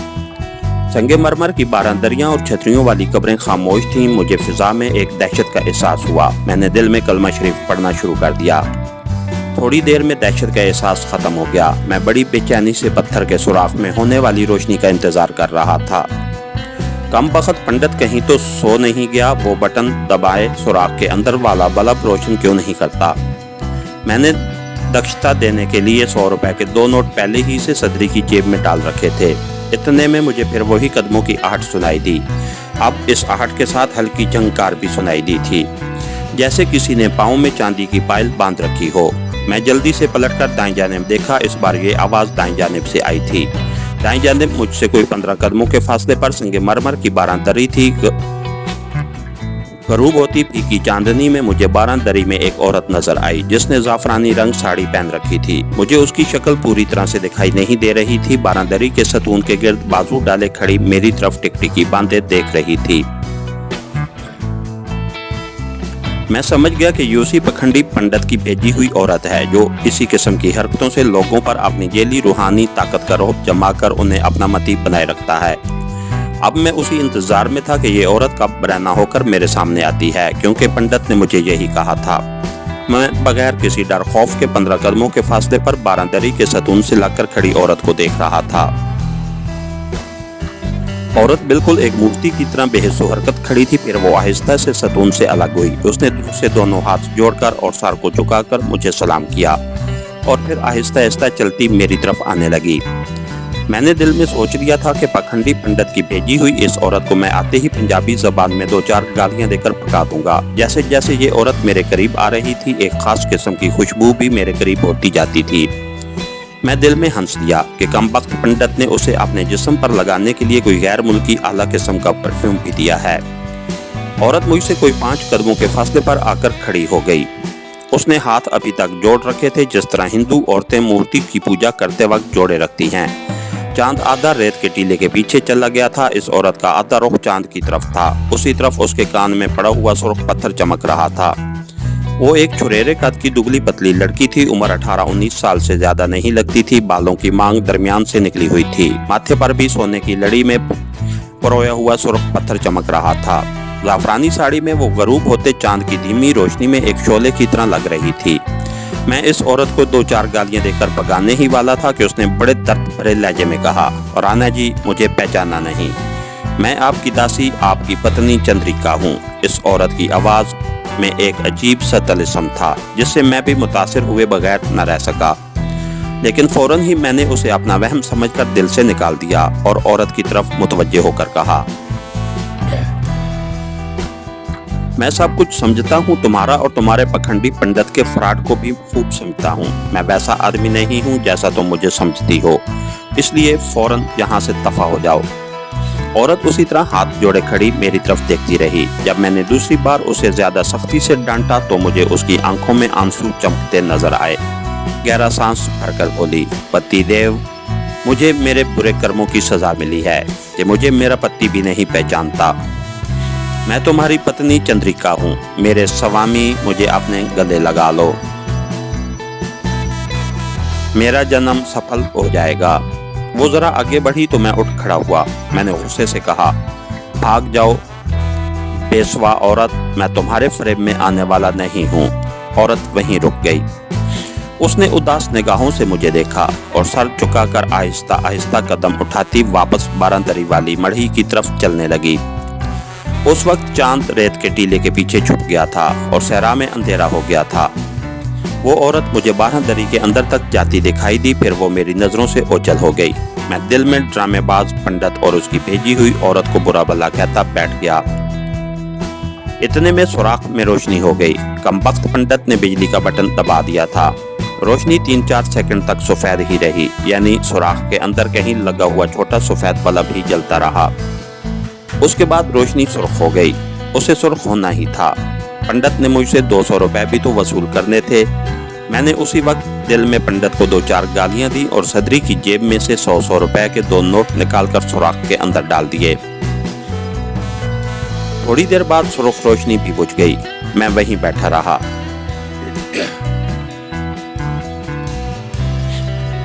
संगे मरमर की बारांदरियां और छतरियों वाली कब्रें खामोश थीं। मुझे फिजा में एक दहशत का एहसास हुआ। मैंने दिल में कलमा शरीफ पढ़ना शुरू कर दिया। थोड़ी देर में दहशत का एहसास खत्म हो गया। मैं बड़ी बेचैनी से पत्थर के सुराख में होने वाली रोशनी का इंतजार कर रहा था। कम बखत पंडित कहीं तो सो नहीं गया। वो बटन दबाए सुराख के अंदर वाला बल्ब रोशन क्यों नहीं करता। मैंने दक्षता देने के लिए 100 रुपए के 2 नोट पहले ही से सदरी की जेब में डाल रखे थे। इतने में मुझे फिर वही कदमों की आहट सुनाई दी। अब इस आहट के साथ हल्की झंकार भी सुनाई दी थी, जैसे किसी ने पाँव में चांदी की पायल बांध रखी हो। मैं जल्दी से पलटकर दाएं जानिब देखा। इस बार ये आवाज़ दाएं जानिब से आई थी। दाएं जानिब मुझसे कोई 15 कदमों के फासले पर संगे मरमर की बारांदरी थी। गरूब होती फीकी चांदनी में मुझे बारांदरी में एक औरत नजर आई जिसने जाफरानी रंग साड़ी पहन रखी थी। मुझे उसकी शक्ल पूरी तरह से दिखाई नहीं दे रही थी। बारांदरी के सतून के गिर्द बाजू डाले खड़ी मेरी तरफ टिकटिकी बांधे देख रही थी। मैं समझ गया कि यूसी पखंडी पंडित की भेजी हुई औरत है जो इसी किस्म की हरकतों से लोगों पर अपनी जेली रूहानी ताकत का रौब जमा कर उन्हें अपना मती बनाए रखता है। अब मैं उसी इंतजार में था कि ये औरत कब बराना होकर मेरे सामने आती है, क्योंकि पंडित ने मुझे यही कहा था। मैं बगैर किसी डर खौफ के 15 कदमों के फासले पर बारांदरी के सतून से लगकर खड़ी औरत को देख रहा था। औरत बिल्कुल एक मूर्ति की तरह बेहिस्सो हरकत खड़ी थी। फिर वो आहिस्ता से सतून से अलग हुई। उसने दूसरे दोनों हाथ जोड़कर और सर को झुकाकर मुझे सलाम किया और फिर आहिस्ता आहिस्ता चलती मेरी तरफ आने लगी। मैंने दिल में सोच लिया था कि पखंडी पंडित की भेजी हुई इस औरत को मैं आते ही पंजाबी जबान में 2-4 गालियां देकर भगा दूंगा। जैसे जैसे ये औरत मेरे करीब आ रही थी, एक खास किस्म की खुशबू भी मेरे करीब होती जाती थी। मैं दिल में हंस लिया कि कमबख्त पंडित ने उसे अपने जिस्म पर लगाने के लिए कोई गैर मुल्की आला किस्म का परफ्यूम भी दिया है। औरत मुझसे कोई 5 कदमों के फासले पर आकर खड़ी हो गई। उसने हाथ अभी तक जोड़ रखे थे, जिस तरह हिंदू औरतें मूर्ति की पूजा करते वक्त जोड़े रखती हैं। चांद आधा रेत के टीले के पीछे चला गया था। इस औरत का आधा रुख चांद की तरफ था। उसी तरफ उसके कान में पड़ा हुआ सुर्ख पत्थर चमक रहा था। वो एक छुरेरे कद की दुबली पतली लड़की थी। उम्र 18-19 साल से ज्यादा नहीं लगती थी। बालों की मांग दरमियान से निकली हुई थी। माथे पर भी सोने की लड़ी में परोया हुआ सुर्ख पत्थर चमक रहा था। जाफरानी साड़ी में वो गरूब होते चांद की धीमी रोशनी में एक शोले की तरह लग रही थी। मैं इस औरत को 2-4 गालियां देकर भगाने ही वाला था कि उसने बड़े दर्द भरे लहजे में कहा, राणा जी, मुझे पहचाना नहीं, मैं आपकी दासी, आपकी पत्नी चंद्रिका हूँ। इस औरत की आवाज में एक अजीब सा तलिस्म था, जिससे मैं भी मुतासिर हुए बगैर न रह सका। लेकिन फौरन ही मैंने उसे अपना वहम समझकर दिल से निकाल दिया और औरत की तरफ मुतवज्जे होकर कहा, मैं सब कुछ समझता हूँ, तुम्हारा और तुम्हारे पखंडी पंडित के फ्रॉड को भी खूब समझता हूँ। मैं वैसा आदमी नहीं हूँ जैसा तुम मुझे समझती हो, इसलिए फौरन यहाँ से दफा हो जाओ। औरत उसी तरह हाथ जोड़े खड़ी मेरी तरफ देखती रही। जब मैंने दूसरी बार उसे ज्यादा सख्ती से डांटा तो मुझे उसकी आंखों में आंसू चमकते नजर आए। गहरा सांस भरकर बोली, पति देव, मुझे मेरे बुरे कर्मों की सजा मिली है कि मुझे मेरा पति भी नहीं पहचानता। मैं तुम्हारी पत्नी चंद्रिका हूँ। मेरे स्वामी, मुझे अपने गले लगा लो, मेरा जन्म सफल हो जाएगा। वो जरा आगे बढ़ी तो मैं उठ खड़ा हुआ। मैंने गुस्से से कहा, भाग जाओ बेसवा औरत, मैं तुम्हारे फ्रेम में आने वाला नहीं हूँ। औरत वहीं रुक गई। उसने उदास निगाहों से मुझे देखा और सर झुकाकर आहिस्ता आहिस्ता कदम उठाती वापस बारांदरी वाली मढ़ी की तरफ चलने लगी। उस वक्त चांद रेत के टीले के पीछे छुप गया था और सहरा में अंधेरा हो गया था। वो औरत मुझे बारांदरी के अंदर तक जाती दिखाई दी, फिर वो मेरी नजरों से ओझल हो गई। मैं दिल में ड्रामेबाज पंडित और उसकी भेजी हुई औरत को बुरा भला कहता बैठ गया। इतने में सुराख में रोशनी हो गई। कमबख्त पंडित ने बिजली का बटन दबा दिया था। रोशनी 3-4 सेकंड तक सफेद ही रही, यानी सुराख के अंदर कहीं लगा हुआ छोटा सफेद बल्ब ही जलता रहा। उसके बाद रोशनी सुर्ख हो गई। उसे सुर्ख होना ही था। पंडित ने मुझसे 200 रुपए भी तो वसूल करने थे। मैंने उसी वक्त दिल में पंडित को 2-4 गालियां दी और सदरी की जेब में से 100 रुपए के 2 नोट निकालकर सुराख के अंदर डाल दिए। थोड़ी देर बाद सुर्ख रोशनी भी बुझ गई। मैं वहीं बैठा रहा।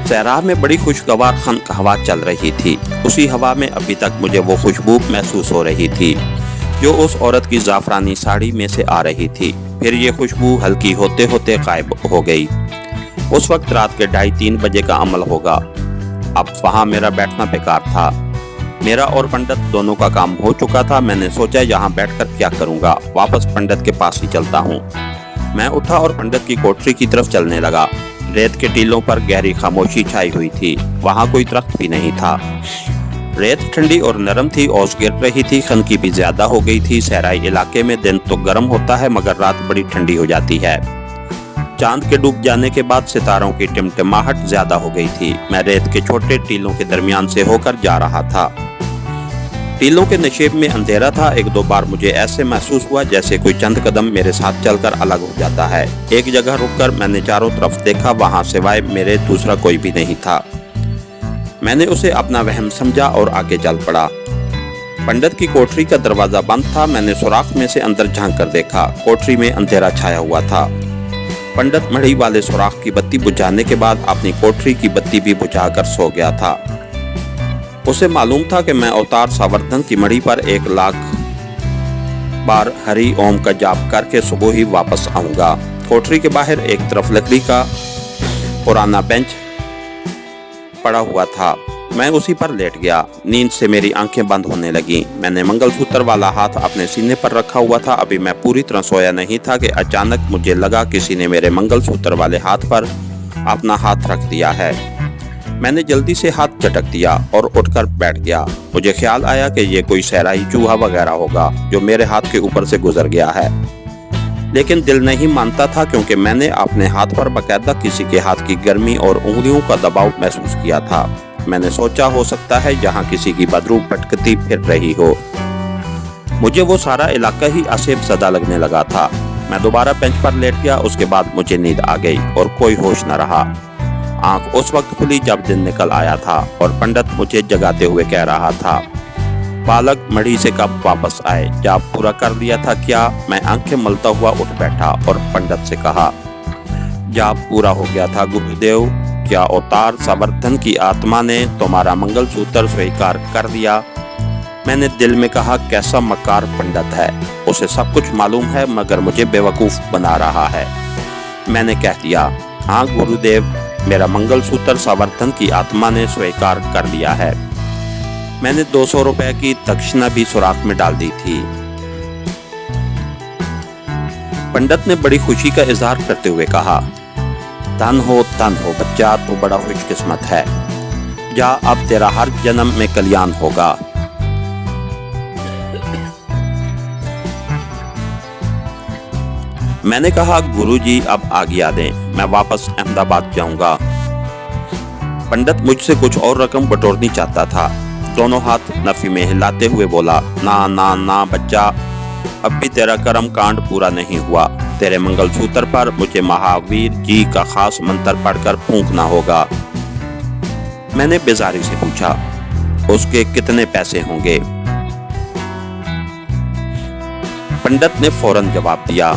सहरा में बड़ी खुशगवार खनक हवा चल रही थी। उसी हवा में अभी तक मुझे वो खुशबू महसूस हो रही थी जो उस औरत की जाफरानी साड़ी में से आ रही थी। फिर ये खुशबू हल्की होते होते गायब हो गई। उस वक्त रात के 2:30-3 बजे का अमल होगा। अब वहाँ मेरा बैठना बेकार था। मेरा और पंडित दोनों का काम हो चुका था। मैंने सोचा यहाँ बैठकर क्या करूँगा, वापस पंडित के पास ही चलता हूँ। मैं उठा और पंडित की कोठरी की तरफ चलने लगा। रेत के टीलों पर गहरी खामोशी छाई हुई थी। वहाँ कोई दरख्त भी नहीं था। रेत ठंडी और नरम थी। ओस गिर रही थी। खनकी भी ज्यादा हो गई थी। सहराई इलाके में दिन तो गर्म होता है मगर रात बड़ी ठंडी हो जाती है। चांद के डूब जाने के बाद सितारों की टिमटिमाहट ज्यादा हो गई थी। मैं रेत के छोटे टीलों के दरमियान से होकर जा रहा था। टीलों के नशेब में अंधेरा था। 1-2 बार मुझे ऐसे महसूस हुआ जैसे कोई चंद कदम मेरे साथ चलकर अलग हो जाता है। एक जगह रुककर मैंने चारों तरफ देखा। वहां सिवाय मेरे दूसरा कोई भी नहीं था। मैंने उसे अपना वहम समझा और आगे चल पड़ा। पंडित की कोठरी का दरवाजा बंद था। मैंने सुराख में से अंदर झांक कर देखा। कोठरी में अंधेरा छाया हुआ था। पंडित मढ़ी वाले सुराख की बत्ती बुझाने के बाद अपनी कोठरी की बत्ती भी बुझाकर सो गया था। उसे मालूम था कि मैं अवतार सावर्धन की मढ़ी पर 1 लाख बार हरि ओम का जाप करके सुबह ही वापस आऊंगा। कोठरी के बाहर एक तरफ लकड़ी का पुराना बेंच पड़ा हुआ था। मैं उसी पर लेट गया। नींद से मेरी आंखें बंद होने लगी। मैंने मंगलसूत्र वाला हाथ अपने सीने पर रखा हुआ था। अभी मैं पूरी तरह सोया नहीं था कि अचानक मुझे लगा किसी ने मेरे मंगलसूत्र वाले हाथ पर अपना हाथ रख दिया है। मैंने जल्दी से हाथ झटक दिया और उठकर बैठ गया। मुझे ख्याल आया कि ये कोई सहराई चूहा वगैरह होगा जो मेरे हाथ के ऊपर से गुजर गया है, लेकिन दिल नहीं मानता था क्योंकि मैंने अपने हाथ पर बाकायदा किसी के हाथ की गर्मी और उंगलियों का दबाव महसूस किया था। मैंने सोचा हो सकता है यहाँ किसी की बदबू भटकती फिर रही हो। मुझे वो सारा इलाका ही असेब ज़दा लगने लगा था। मैं दोबारा बेंच पर लेट गया। उसके बाद मुझे नींद आ गई और कोई होश न रहा। आंख उस वक्त खुली जब दिन निकल आया था और पंडित मुझे जगाते हुए कह रहा था, बालक मढ़ी से कब वापस आए, जाप पूरा कर लिया था क्या? मैं आंखें मलता हुआ उठ बैठा और पंडित से कहा, जाप पूरा हो गया था गुरुदेव। क्या अवतार संवर्धन की आत्मा ने तुम्हारा मंगलसूत्र स्वीकार कर दिया? मैंने दिल में कहा, कैसा मक्कार पंडित है, उसे सब कुछ मालूम है मगर मुझे बेवकूफ़ बना रहा है। मैंने कह दिया, हाँ गुरुदेव, मेरा मंगलसूत्र संवर्धन की आत्मा ने स्वीकार कर लिया है। मैंने 200 रुपए की दक्षिणा भी सुराख में डाल दी थी। पंडित ने बड़ी खुशी का इजहार करते हुए कहा, धन हो बच्चा, तू बड़ा खुशकिस्मत है। जा, अब तेरा हर जन्म में कल्याण होगा। मैंने कहा, गुरुजी अब आज्ञा दें, मैं वापस अहमदाबाद जाऊंगा। पंडित मुझसे कुछ और रकम बटोरनी चाहता था। दोनों हाथ नफी में हिलाते हुए बोला, ना ना ना बच्चा, अब भी तेरा कर्म कांड पूरा नहीं हुआ। तेरे मंगलसूत्र पर मुझे महावीर जी का खास मंत्र पढ़कर फूंकना होगा। मैंने बेजारी से पूछा, उसके कितने पैसे होंगे? पंडित ने फौरन जवाब दिया,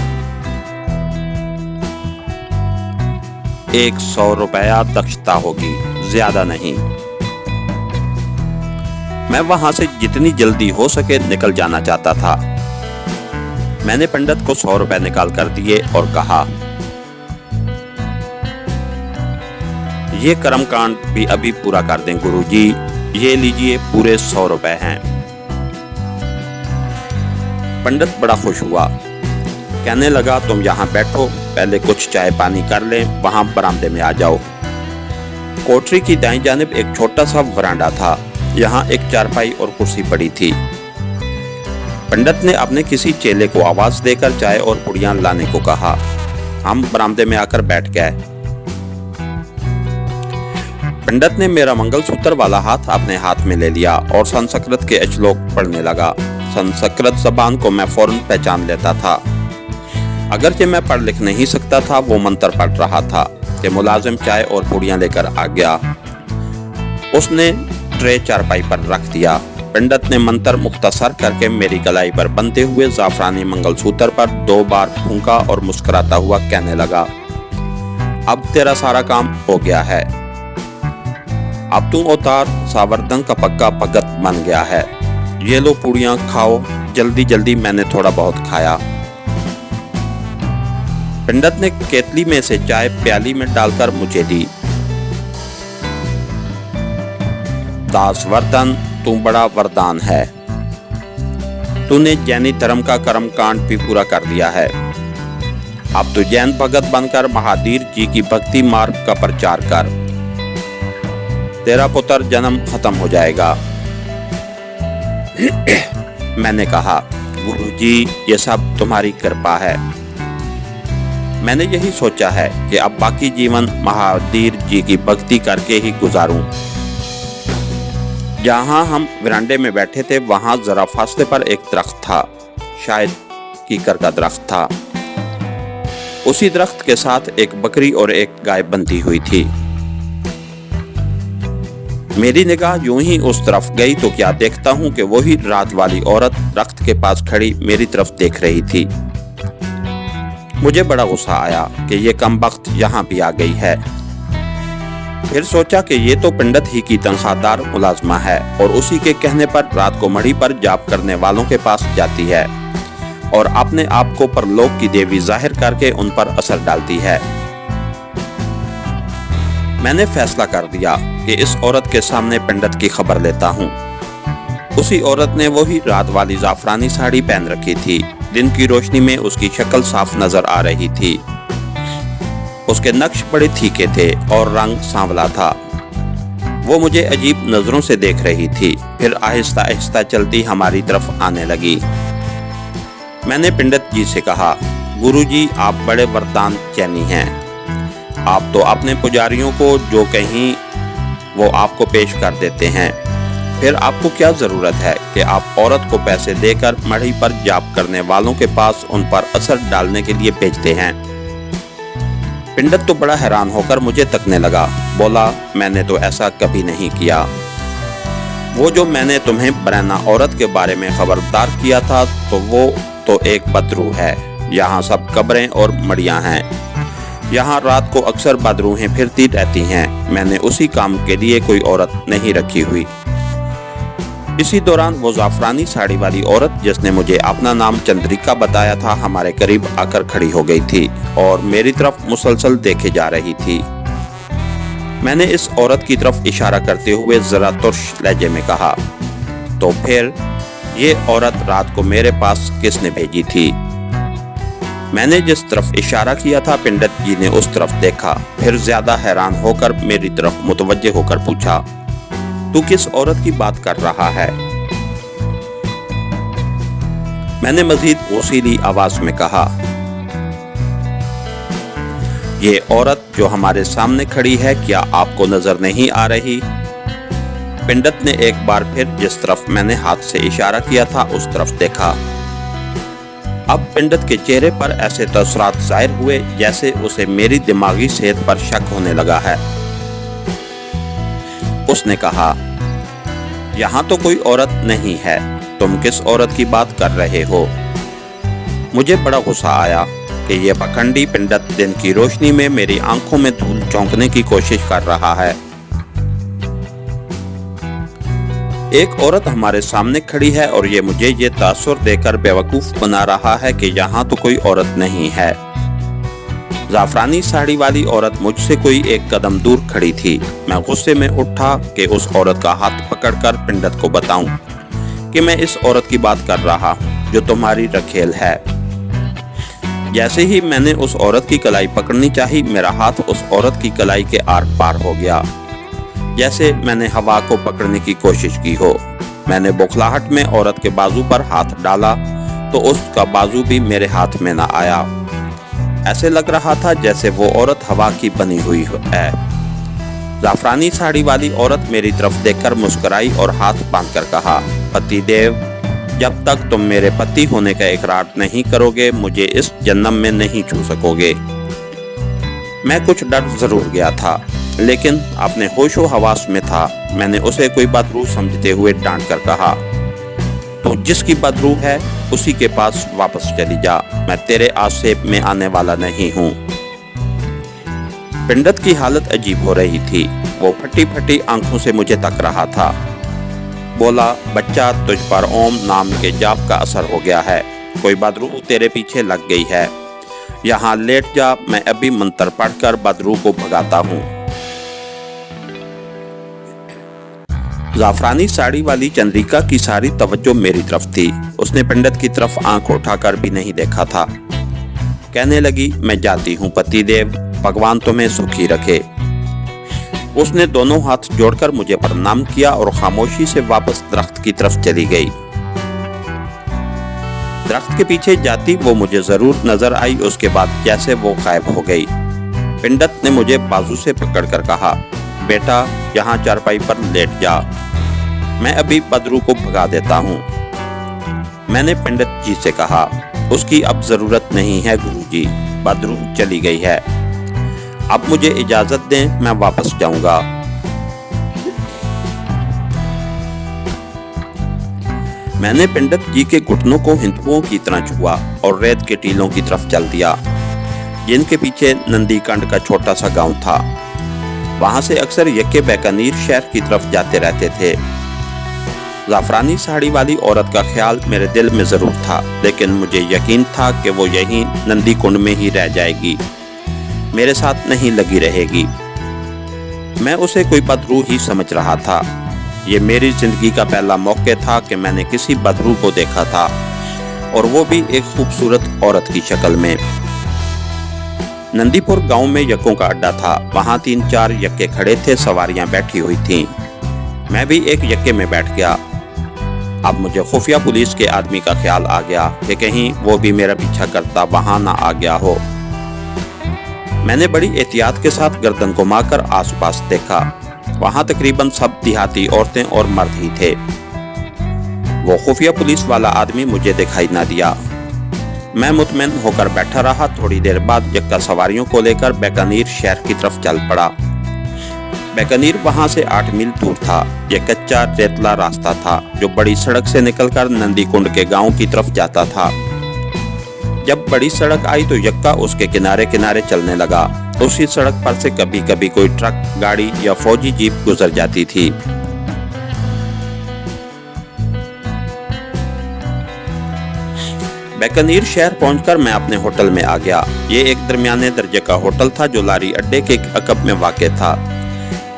100 रुपया दक्षता होगी, ज्यादा नहीं। मैं वहां से जितनी जल्दी हो सके निकल जाना चाहता था। मैंने पंडित को 100 रुपए निकाल कर दिए और कहा, ये कर्मकांड भी अभी पूरा कर दें गुरुजी, ये लीजिए पूरे 100 रुपए हैं। पंडित बड़ा खुश हुआ, कहने लगा, तुम यहाँ बैठो, पहले कुछ चाय पानी कर लें, वहां बरामदे में आ जाओ। कोठरी की दाईं जानिब एक छोटा सा वरांडा था। यहाँ एक चारपाई और कुर्सी पड़ी थी। पंडित ने अपने किसी चेले को आवाज देकर चाय और पुड़ियां लाने को कहा। हम बरामदे में आकर बैठ गए। पंडित ने मेरा मंगलसूत्र वाला हाथ अपने हाथ में ले लिया और संस्कृत के श्लोक पढ़ने लगा। संस्कृत जबान को मैं फौरन पहचान लेता था। अगरचे मैं पढ़ लिख नहीं सकता था, वो मंत्र पढ़ रहा था कि मुलाजिम चाय और पुड़ियां लेकर आ गया। उसने ट्रे चारपाई पर रख दिया। पंडित ने मंत्र मुख्तसर करके मेरी कलाई पर बंधे हुए जाफरानी मंगलसूत्र पर 2 बार फूंका और मुस्कुराता हुआ कहने लगा, अब तेरा सारा काम हो गया है। अब तू अवतार संवर्धन का पक्का भगत बन गया है। ये लो पुड़ियां खाओ। जल्दी जल्दी मैंने थोड़ा बहुत खाया। पंडित ने केतली में से चाय प्याली में डालकर मुझे दी। दासवर्धन, तू बड़ा वरदान है। तूने जैनी धर्म का कर्म कांड भी पूरा कर दिया है। अब तू जैन भगत बनकर महावीर जी की भक्ति मार्ग का प्रचार कर। तेरा पुत्र जन्म खत्म हो जाएगा। मैंने कहा, गुरुजी, ये सब तुम्हारी कृपा है। मैंने यही सोचा है कि अब बाकी जीवन महावीर जी की भक्ति करके ही गुजारूं। जहां हम वरांडे में बैठे थे वहां जरा फासले पर एक दरख्त था, शायद कीकर का दरख्त था। उसी दरख्त के साथ एक बकरी और एक गाय बंधी हुई थी। मेरी निगाह यूं ही उस तरफ गई तो क्या देखता हूं कि वही रात वाली औरत दरख्त के पास खड़ी मेरी तरफ देख रही थी। मुझे बड़ा गुस्सा आया कि ये कमबख्त यहाँ भी आ गई है। फिर सोचा कि ये तो पंडित ही की तनख्वाहदार मुलाजमा है और उसी के कहने पर रात को मढ़ी पर जाप करने वालों के पास जाती है और अपने आप को परलोक की देवी जाहिर करके उन पर असर डालती है। मैंने फैसला कर दिया कि इस औरत के सामने पंडित की खबर लेता हूँ। उसी औरत ने वही रात वाली जाफरानी साड़ी पहन रखी थी। दिन की रोशनी में उसकी शक्ल साफ नजर आ रही थी। उसके नक्श बड़े तीखे थे और रंग सांवला था। वो मुझे अजीब नजरों से देख रही थी, फिर आहिस्ता आहिस्ता चलती हमारी तरफ आने लगी। मैंने पंडित जी से कहा, गुरुजी आप बड़े वरदान चैनी हैं। आप तो अपने पुजारियों को जो कहीं वो आपको पेश कर देते हैं, फिर आपको क्या जरूरत है कि आप औरत को पैसे देकर मढ़ी पर जाप करने वालों के पास उन पर असर डालने के लिए भेजते हैं। पंडित तो बड़ा हैरान होकर मुझे तकने लगा। बोला, मैंने तो ऐसा कभी नहीं किया। वो जो मैंने तुम्हें बरैना औरत के बारे में खबरदार किया था तो वो तो एक बदरू है। यहाँ सब कब्रें और मड़ियाँ हैं। यहाँ रात को अक्सर बदरूहें फिरती रहती हैं। मैंने उसी काम के लिए कोई औरत नहीं रखी हुई। इसी दौरान वो जाफरानी साड़ी वाली औरत जिसने मुझे अपना नाम चंद्रिका बताया था हमारे करीब आकर खड़ी हो गई थी और मेरी तरफ मुसलसल देखे जा रही थी। मैंने इस औरत की तरफ इशारा करते हुए जरा तुर्श लहजे में कहा, तो फिर ये औरत रात को मेरे पास किसने भेजी थी? मैंने जिस तरफ इशारा किया था पंडित जी ने उस तरफ देखा, फिर ज्यादा हैरान होकर मेरी तरफ मुतवज्जे होकर पूछा, तू किस औरत की बात कर रहा है? मैंने मजीद ओसीली आवाज में कहा, ये औरत जो हमारे सामने खड़ी है क्या आपको नजर नहीं आ रही? पंडित ने एक बार फिर जिस तरफ मैंने हाथ से इशारा किया था उस तरफ देखा। अब पंडित के चेहरे पर ऐसे तसरात जाहिर हुए जैसे उसे मेरी दिमागी सेहत पर शक होने लगा है। उसने कहा, यहाँ तो कोई औरत नहीं है, तुम किस औरत की बात कर रहे हो? मुझे बड़ा गुस्सा आया कि ये पखंडी पंडित दिन की रोशनी में मेरी आंखों में धूल झोंकने की कोशिश कर रहा है। एक औरत हमारे सामने खड़ी है और ये मुझे ये तासुर देकर बेवकूफ बना रहा है कि यहाँ तो कोई औरत नहीं है। जाफरानी साड़ी वाली औरत मुझसे कोई एक कदम दूर खड़ी थी। मैं गुस्से में उठा कि उस औरत का हाथ पकड़कर पंडित को बताऊं कि मैं इस औरत की बात कर रहा हूं जो तुम्हारी रखेल है। जैसे ही मैंने उस औरत की कलाई पकड़नी चाही, मेरा हाथ उस औरत की कलाई के आर पार हो गया, जैसे मैंने हवा को पकड़ने की कोशिश की हो। मैंने बौखलाहट में औरत के बाजू पर हाथ डाला तो उसका बाजू भी मेरे हाथ में न आया। ऐसे लग रहा था जैसे वो औरत हवा की बनी हुई है। जाफरानी साड़ी वाली औरत मेरी तरफ देखकर मुस्कुराई और हाथ बांधकर कहा, पति देव, जब तक तुम मेरे पति होने का इकरार नहीं करोगे मुझे इस जन्म में नहीं छू सकोगे। मैं कुछ डर जरूर गया था, लेकिन अपने होशो हवास में था। मैंने उसे कोई बदरू समझते हुए डांट कर कहा, तो जिसकी बदरू है उसी के पास वापस चली जा, मैं तेरे आसेप में आने वाला नहीं हूँ। पंडित की हालत अजीब हो रही थी। वो फटी फटी आंखों से मुझे तक रहा था। बोला, बच्चा, तुझ पर ओम नाम के जाप का असर हो गया है। कोई बदरू तेरे पीछे लग गई है। यहाँ लेट जा, मैं अभी मंत्र पढ़कर बदरू को भगाता हूँ। जाफरानी साड़ी वाली चंद्रिका की सारी तवज्जो मेरी तरफ थी। उसने पंडित की तरफ आंख उठाकर भी नहीं देखा था। कहने लगी, मैं जाती हूँ पति देव, भगवान तुम्हें सुखी रखे। उसने दोनों हाथ जोड़कर मुझे प्रणाम किया और खामोशी से वापस दरख्त की तरफ चली गई। दरख्त के पीछे जाती वो मुझे जरूर नजर आई, उसके बाद जैसे वो गायब हो गई। पंडित ने मुझे बाजू से पकड़कर कहा, बेटा, यहाँ चारपाई पर लेट जा, मैं अभी बदरू को भगा देता हूँ। मैंने पंडित जी से कहा, उसकी अब जरूरत नहीं है गुरुजी, बदरू चली गई है। अब मुझे इजाजत दें, मैं वापस जाऊंगा। मैंने पंडित जी के घुटनों को हिंदुओं की तरह छुआ और रेत के टीलों की तरफ चल दिया, जिनके पीछे नंदीकंड का छोटा सा गांव था। वहां से अक्सर यक्के बैकानीर शहर की तरफ जाते रहते थे। जाफरानी साड़ी वाली औरत का ख्याल मेरे दिल में जरूर था, लेकिन मुझे यकीन था कि वो यहीं नंदी कुंड में ही रह जाएगी, मेरे साथ नहीं लगी रहेगी। मैं उसे कोई बदरू ही समझ रहा था। ये मेरी जिंदगी का पहला मौका था कि मैंने किसी बदरू को देखा था, और वो भी एक खूबसूरत औरत की शक्ल में। नंदीपुर गांव में यक्कों का अड्डा था। वहां 3-4 यक्के खड़े थे, सवारियां बैठी हुई थीं। मैं भी एक यक्के में बैठ गया। अब मुझे खुफिया पुलिस के आदमी का ख्याल आ गया कि कहीं वो भी मेरा पीछा करता वहां ना आ गया हो। मैंने बड़ी एहतियात के साथ गर्दन घुमाकर आसपास देखा। वहां तकरीबन सब देहाती औरतें और मर्द ही थे। वो खुफिया पुलिस वाला आदमी मुझे दिखाई ना दिया। मैं मुतमईन होकर बैठा रहा। थोड़ी देर बाद यक्का सवारियों को लेकर बीकानेर शहर की तरफ चल पड़ा। बीकानेर वहां से 8 मील दूर था। यह कच्चा रेतला रास्ता था जो बड़ी सड़क से निकलकर नंदीकुंड के गांव की तरफ जाता था। जब बड़ी सड़क आई तो यक्का उसके किनारे किनारे चलने लगा। उसी सड़क पर से कभी कभी कोई ट्रक, गाड़ी या फौजी जीप गुजर जाती थी। बीकानेर शहर पहुंचकर मैं अपने होटल में आ गया। ये एक दरमियाने दर्जे का होटल था जो लारी अड्डे के अकब में वाक़ था।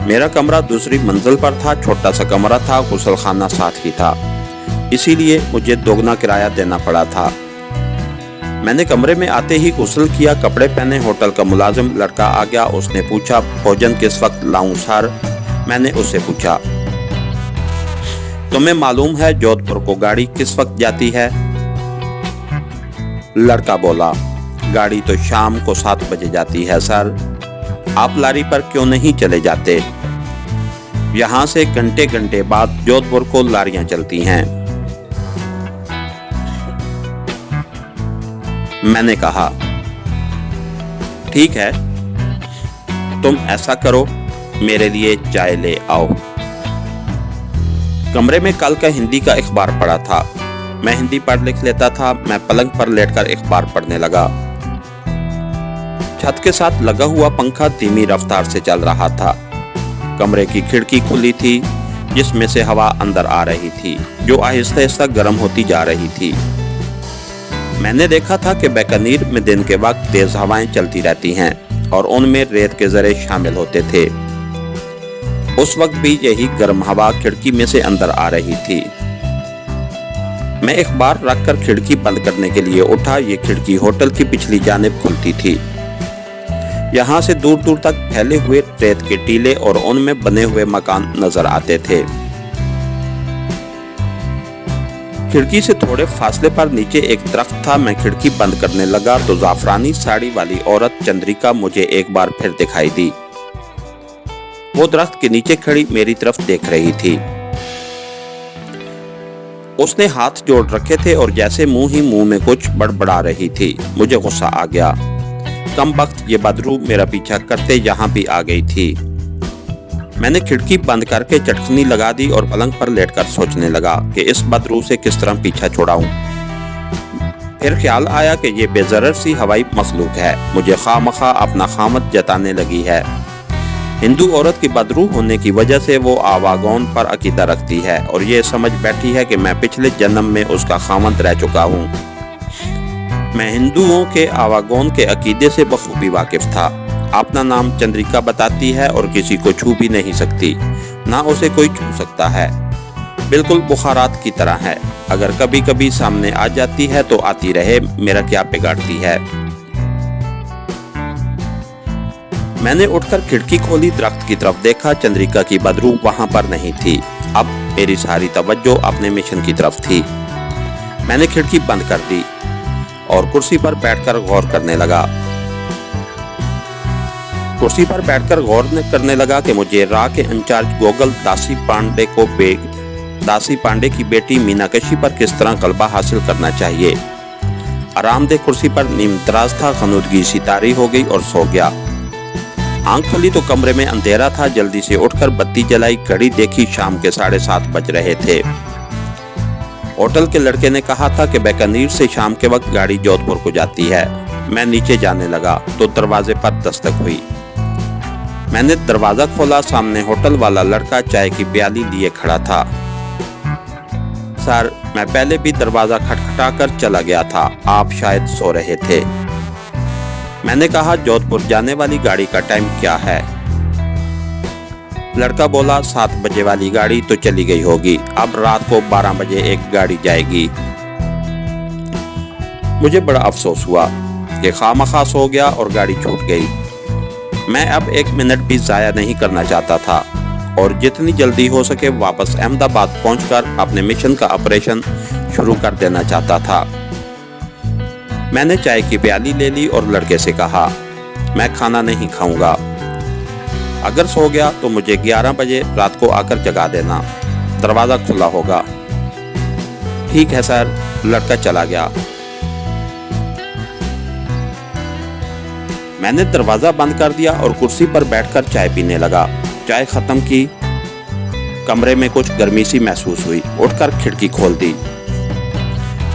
मेरा कमरा दूसरी मंजिल पर था। छोटा सा कमरा था, गुसल खाना साथ ही था, इसीलिए मुझे दोगुना किराया देना पड़ा था। मैंने कमरे में आते ही गुस्ल किया, कपड़े पहने। होटल का मुलाजिम लड़का आ गया। उसने पूछा, भोजन किस वक्त लाऊं सर? मैंने उससे पूछा, तुम्हें मालूम है जोधपुर को गाड़ी किस वक्त जाती है? लड़का बोला, गाड़ी तो शाम को 7 बजे जाती है सर। आप लारी पर क्यों नहीं चले जाते? यहाँ से घंटे घंटे बाद जोधपुर को लारियां चलती हैं। मैंने कहा, ठीक है, तुम ऐसा करो, मेरे लिए चाय ले आओ। कमरे में कल का हिंदी का अखबार पड़ा था। मैं हिंदी पढ़ लिख लेता था। मैं पलंग पर लेटकर अखबार पढ़ने लगा। छत के साथ लगा हुआ पंखा धीमी रफ्तार से चल रहा था। कमरे की खिड़की खुली थी जिसमें से हवा अंदर आ रही थी, जो आहिस्ता आहिस्ता गर्म होती जा रही थी। मैंने देखा था कि बीकानेर में दिन के वक्त तेज हवाएं चलती रहती हैं और उनमें रेत के जरे शामिल होते थे। उस वक्त भी यही गर्म हवा खिड़की में से अंदर आ रही थी। मैं अखबार रखकर खिड़की बंद करने के लिए उठा। ये खिड़की होटल की पिछली जानिब खुलती थी। यहाँ से दूर दूर तक फैले हुए रेत के टीले और उनमें बने हुए मकान नजर आते थे। खिड़की से थोड़े फासले पर नीचे एक दरख्त था। मैं खिड़की बंद करने लगा तो जाफरानी साड़ी वाली औरत चंद्रिका मुझे एक बार फिर दिखाई दी। वो दरख्त के नीचे खड़ी मेरी तरफ देख रही थी। उसने हाथ जोड़ रखे थे और जैसे मुंह ही मुंह में कुछ बड़बड़ा रही थी। मुझे गुस्सा आ गया। कम वक्त ये बदरू मेरा पीछा करते यहाँ भी आ गई थी। मैंने खिड़की बंद करके चटखनी लगा दी और पलंग पर लेटकर सोचने लगा कि इस बदरू से किस तरह पीछा छुड़ाऊं। फिर ख्याल आया कि ये बेजरर सी हवाई मखलूक है, मुझे खामखा अपना खामत जताने लगी है। हिंदू औरत की बदरू होने की वजह से वो आवागौन पर अकीदा रखती है और ये समझ बैठी है कि मैं पिछले जन्म में उसका खामत रह चुका हूँ। मैं हिंदुओं के आवागौन के अकीदे से बखूबी वाकिफ था। अपना नाम चंद्रिका बताती है और किसी को छू भी नहीं सकती, ना उसे कोई छू सकता है। बिल्कुल बुखारात की तरह है, अगर कभी कभी सामने आ जाती है तो आती रहे, मेरा क्या बिगाड़ती है। मैंने उठकर खिड़की खोली, दरख्त की तरफ देखा। चंद्रिका की बदरू वहां पर नहीं थी। अब मेरी सारी तवज्जो अपने मिशन की तरफ थी। मैंने खिड़की बंद कर दी और कुर्सी पर बैठकर गौर करने लगा। कुर्सी पर बैठकर गौर करने लगा कि मुझे रा के इंचार्ज गोगल दासी पांडे की बेटी मीनाकशी पर किस तरह गलबा हासिल करना चाहिए। आरामदेह कुर्सी पर नीम दराज था। खनूदगी सी तारी हो गई और सो गया। आंख खुली तो कमरे में अंधेरा था। जल्दी से उठकर बत्ती जलाई, घड़ी देखी, शाम के 7:30 बज रहे थे। होटल के लड़के ने कहा था कि बीकानेर से शाम के वक्त गाड़ी जोधपुर को जाती है। मैं नीचे जाने लगा तो दरवाजे पर दस्तक हुई। मैंने दरवाजा खोला। सामने होटल वाला लड़का चाय की प्याली लिए खड़ा था। सर, मैं पहले भी दरवाजा खटखटा कर चला गया था, आप शायद सो रहे थे। मैंने कहा, जोधपुर जाने वाली गाड़ी का टाइम क्या है? लड़का बोला, 7 बजे वाली गाड़ी तो चली गई होगी, अब रात को 12 बजे एक गाड़ी जाएगी। मुझे बड़ा अफसोस हुआ। کہ خواہ سو گیا اور گاڑی چھوٹ گئی۔ میں اب 1 منٹ بھی ضائع نہیں کرنا چاہتا تھا اور جتنی جلدی ہو سکے واپس احمد آباد پہنچ کر اپنے مشن کا آپریشن شروع کر دینا چاہتا تھا۔ میں نے چائے کی پیالی لے لی اور لڑکے سے کہا، میں کھانا نہیں کھاؤں گا، اگر سو گیا تو مجھے 11 بجے رات کو آ کر جگا دینا، دروازہ کھلا ہوگا۔ ٹھیک ہے سر، لڑکا چلا گیا۔ میں نے دروازہ بند کر دیا اور کرسی پر بیٹھ کر چائے پینے لگا۔ چائے ختم کی، کمرے میں کچھ گرمی سی محسوس ہوئی، اٹھ کر کھڑکی کھول دی۔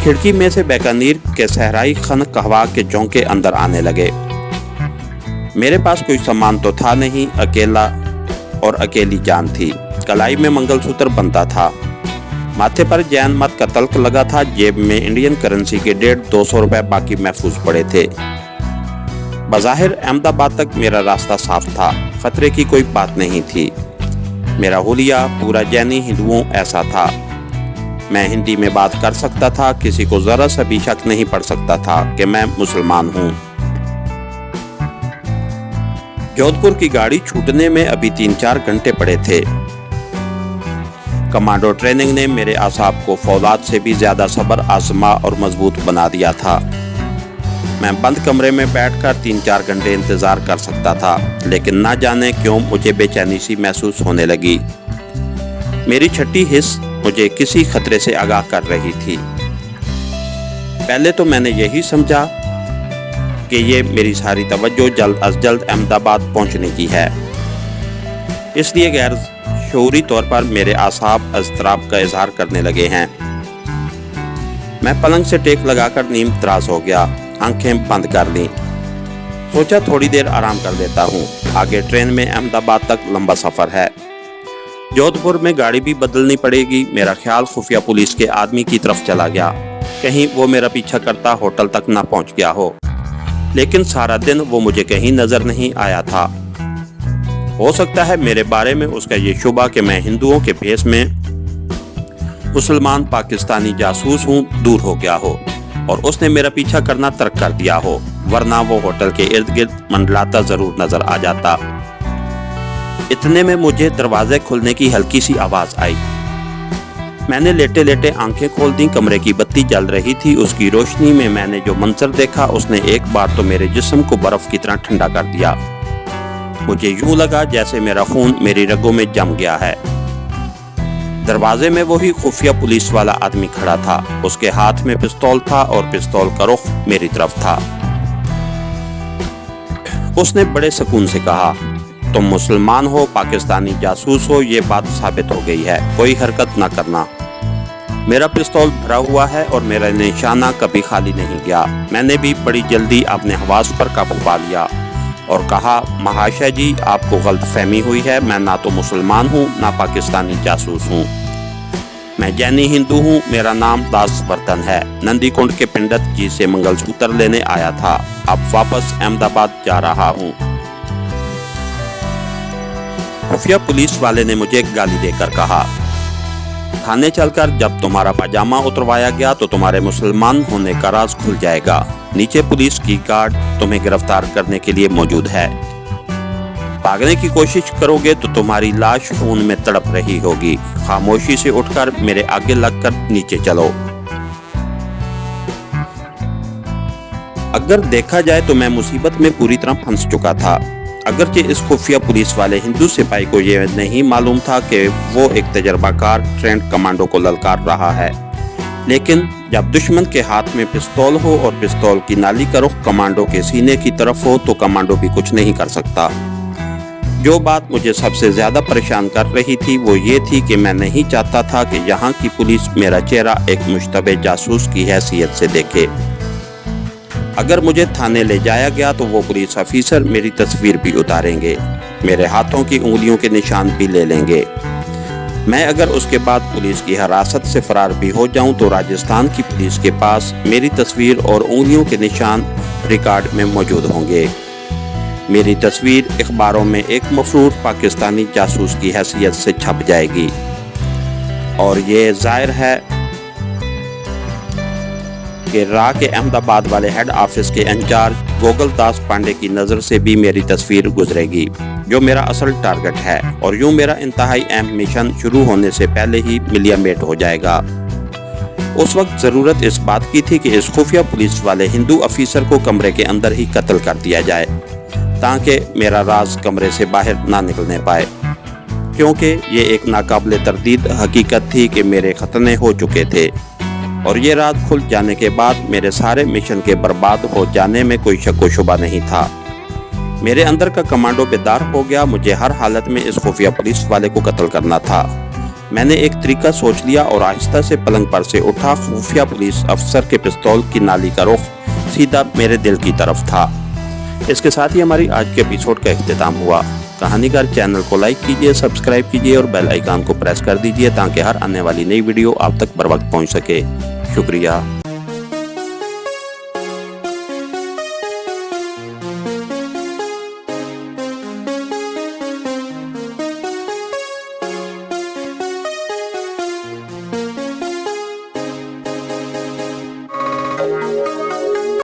کھڑکی میں سے بیکانیر کے صحرائی خنک قہوہ کے جھونکے اندر آنے لگے۔ میرے پاس کوئی سامان تو تھا نہیں، اکیلا اور اکیلی جان تھی۔ کلائی میں منگل سوتر بنتا تھا، ماتھے پر جین مت کا تلک لگا تھا، جیب میں انڈین کرنسی کے 150-200 روپے باقی محفوظ پڑے تھے۔ بظاہر احمد آباد تک میرا راستہ صاف تھا، خطرے کی کوئی بات نہیں تھی۔ میرا حلیہ پورا جینی ہندوؤں ایسا تھا، میں ہندی میں بات کر سکتا تھا، کسی کو ذرا سا بھی شک نہیں پڑ سکتا تھا کہ میں مسلمان ہوں۔ جودھ پور کی گاڑی چھوٹنے میں ابھی 3-4 گھنٹے پڑے تھے۔ کمانڈو ٹریننگ نے میرے اعصاب کو فولاد سے بھی زیادہ صبر آزما اور مضبوط بنا دیا تھا۔ میں بند کمرے میں بیٹھ کر 3-4 گھنٹے انتظار کر سکتا تھا، لیکن نہ جانے کیوں مجھے بے چینی سی محسوس ہونے لگی۔ میری چھٹی حس مجھے کسی خطرے سے آگاہ کر رہی تھی۔ پہلے تو میں نے یہی سمجھا کہ یہ میری ساری توجہ جلد از جلد احمد آباد پہنچنے کی ہے، اس لیے غیر شعوری طور پر میرے اعصاب اضطراب کا اظہار کرنے لگے ہیں۔ میں پلنگ سے ٹیک لگا کر نیم دراز ہو گیا، آنکھیں بند کر لیں، سوچا تھوڑی دیر آرام کر لیتا ہوں، آگے ٹرین میں احمد آباد تک لمبا سفر ہے، جودھ پور میں گاڑی بھی بدلنی پڑے گی۔ میرا خیال خفیہ پولیس کے آدمی کی طرف چلا گیا، کہیں وہ میرا پیچھا کرتا ہوٹل تک نہ پہنچ گیا ہو، لیکن سارا دن وہ مجھے کہیں نظر نہیں آیا تھا۔ ہو سکتا ہے میرے بارے میں اس کا یہ شبہ کہ میں ہندوؤں کے بھیس میں مسلمان پاکستانی جاسوس ہوں دور ہو گیا ہو اور اس نے میرا پیچھا کرنا ترک کر دیا ہو، ورنہ وہ ہوٹل کے ارد گرد منڈلاتا ضرور نظر آ جاتا۔ اتنے میں مجھے دروازے کھلنے کی ہلکی سی آواز آئی۔ میں نے لیٹے لیٹے آنکھیں کھول دیں، کمرے کی بتی جل رہی تھی، اس کی روشنی میں میں نے جو منظر دیکھا اس نے ایک بار تو میرے جسم کو برف کی طرح ٹھنڈا کر دیا۔ مجھے یوں لگا جیسے میرا خون میری رگوں میں جم گیا ہے۔ دروازے میں وہی خفیہ پولیس والا آدمی کھڑا تھا، اس کے ہاتھ میں پستول تھا اور پستول کا رخ میری طرف تھا۔ اس نے بڑے سکون سے کہا، تم مسلمان ہو، پاکستانی جاسوس ہو، یہ بات ثابت ہو گئی ہے، کوئی حرکت نہ کرنا۔ میرا پستول بھرا ہوا ہے اور میرا نشانہ کبھی خالی نہیں گیا۔ میں نے بھی بڑی جلدی اپنے حواس پر قابو پا لیا اور کہا، مہاشا جی آپ کو غلط فہمی ہوئی ہے، میں نہ تو مسلمان ہوں نہ پاکستانی جاسوس ہوں، میں جینی ہندو ہوں، میرا نام داس وردھن ہے، نندی کنڈ کے پنڈت جی سے منگل سوتر لینے آیا تھا، اب واپس احمد آباد جا رہا ہوں۔ خفیہ پولیس والے نے مجھے گالی دے کر کہا، تھانے چل کر جب تمہارا پاجامہ اتروایا گیا تو تمہارے مسلمان ہونے کا راز کھل جائے گا، نیچے پولیس کی گارڈ تمہیں گرفتار کرنے کے لیے موجود ہے، بھاگنے کی کوشش کرو گے تو تمہاری لاش خون میں تڑپ رہی ہوگی، خاموشی سے اٹھ کر میرے آگے لگ کر نیچے چلو۔ اگر دیکھا جائے تو میں مصیبت میں پوری طرح پھنس چکا تھا، اگرچہ اس خفیہ پولیس والے ہندو سپاہی کو یہ نہیں معلوم تھا کہ وہ ایک تجربہ کار ٹرینڈ کمانڈو کو للکار رہا ہے، لیکن جب دشمن کے ہاتھ میں پستول ہو اور پستول کی نالی کا رخ کمانڈو کے سینے کی طرف ہو تو کمانڈو بھی کچھ نہیں کر سکتا۔ جو بات مجھے سب سے زیادہ پریشان کر رہی تھی وہ یہ تھی کہ میں نہیں چاہتا تھا کہ یہاں کی پولیس میرا چہرہ ایک مشتبہ جاسوس کی حیثیت سے دیکھے۔ اگر مجھے تھانے لے جایا گیا تو وہ پولیس افیسر میری تصویر بھی اتاریں گے، میرے ہاتھوں کی انگلیوں کے نشان بھی لے لیں گے۔ میں اگر اس کے بعد پولیس کی حراست سے فرار بھی ہو جاؤں تو راجستھان کی پولیس کے پاس میری تصویر اور انگلیوں کے نشان ریکارڈ میں موجود ہوں گے، میری تصویر اخباروں میں ایک مفرور پاکستانی جاسوس کی حیثیت سے چھپ جائے گی، اور یہ ظاہر ہے کہ راہ کے احمدآباد والے ہیڈ آفس کے انچارج گوگل داس پانڈے کی نظر سے بھی میری تصویر گزرے گی، جو میرا اصل ٹارگٹ ہے، اور یوں میرا انتہائی اہم مشن شروع ہونے سے پہلے ہی ملیا میٹ ہو جائے گا۔ اس وقت ضرورت اس بات کی تھی کہ اس خفیہ پولیس والے ہندو افیسر کو کمرے کے اندر ہی قتل کر دیا جائے، تاکہ میرا راز کمرے سے باہر نہ نکلنے پائے، کیونکہ یہ ایک ناقابل تردید حقیقت تھی کہ میرے ختنے ہو چکے تھے، اور یہ راز کھل جانے کے بعد میرے سارے مشن کے برباد ہو جانے میں کوئی شک و شبہ نہیں تھا۔ میرے اندر کا کمانڈو بیدار ہو گیا، مجھے ہر حالت میں اس خفیہ پولیس والے کو قتل کرنا تھا۔ میں نے ایک طریقہ سوچ لیا اور آہستہ سے پلنگ پر سے اٹھا۔ خفیہ پولیس افسر کے پستول کی نالی کا رخ سیدھا میرے دل کی طرف تھا۔ اس کے ساتھ ہی ہماری آج کے ایپیسوڈ کا اختتام ہوا۔ کہانیگار چینل کو لائک کیجئے، سبسکرائب کیجئے اور بیل آئیکن کو پریس کر دیجئے تاکہ ہر آنے والی نئی ویڈیو آپ تک بر وقت پہنچ سکے۔ شکریہ۔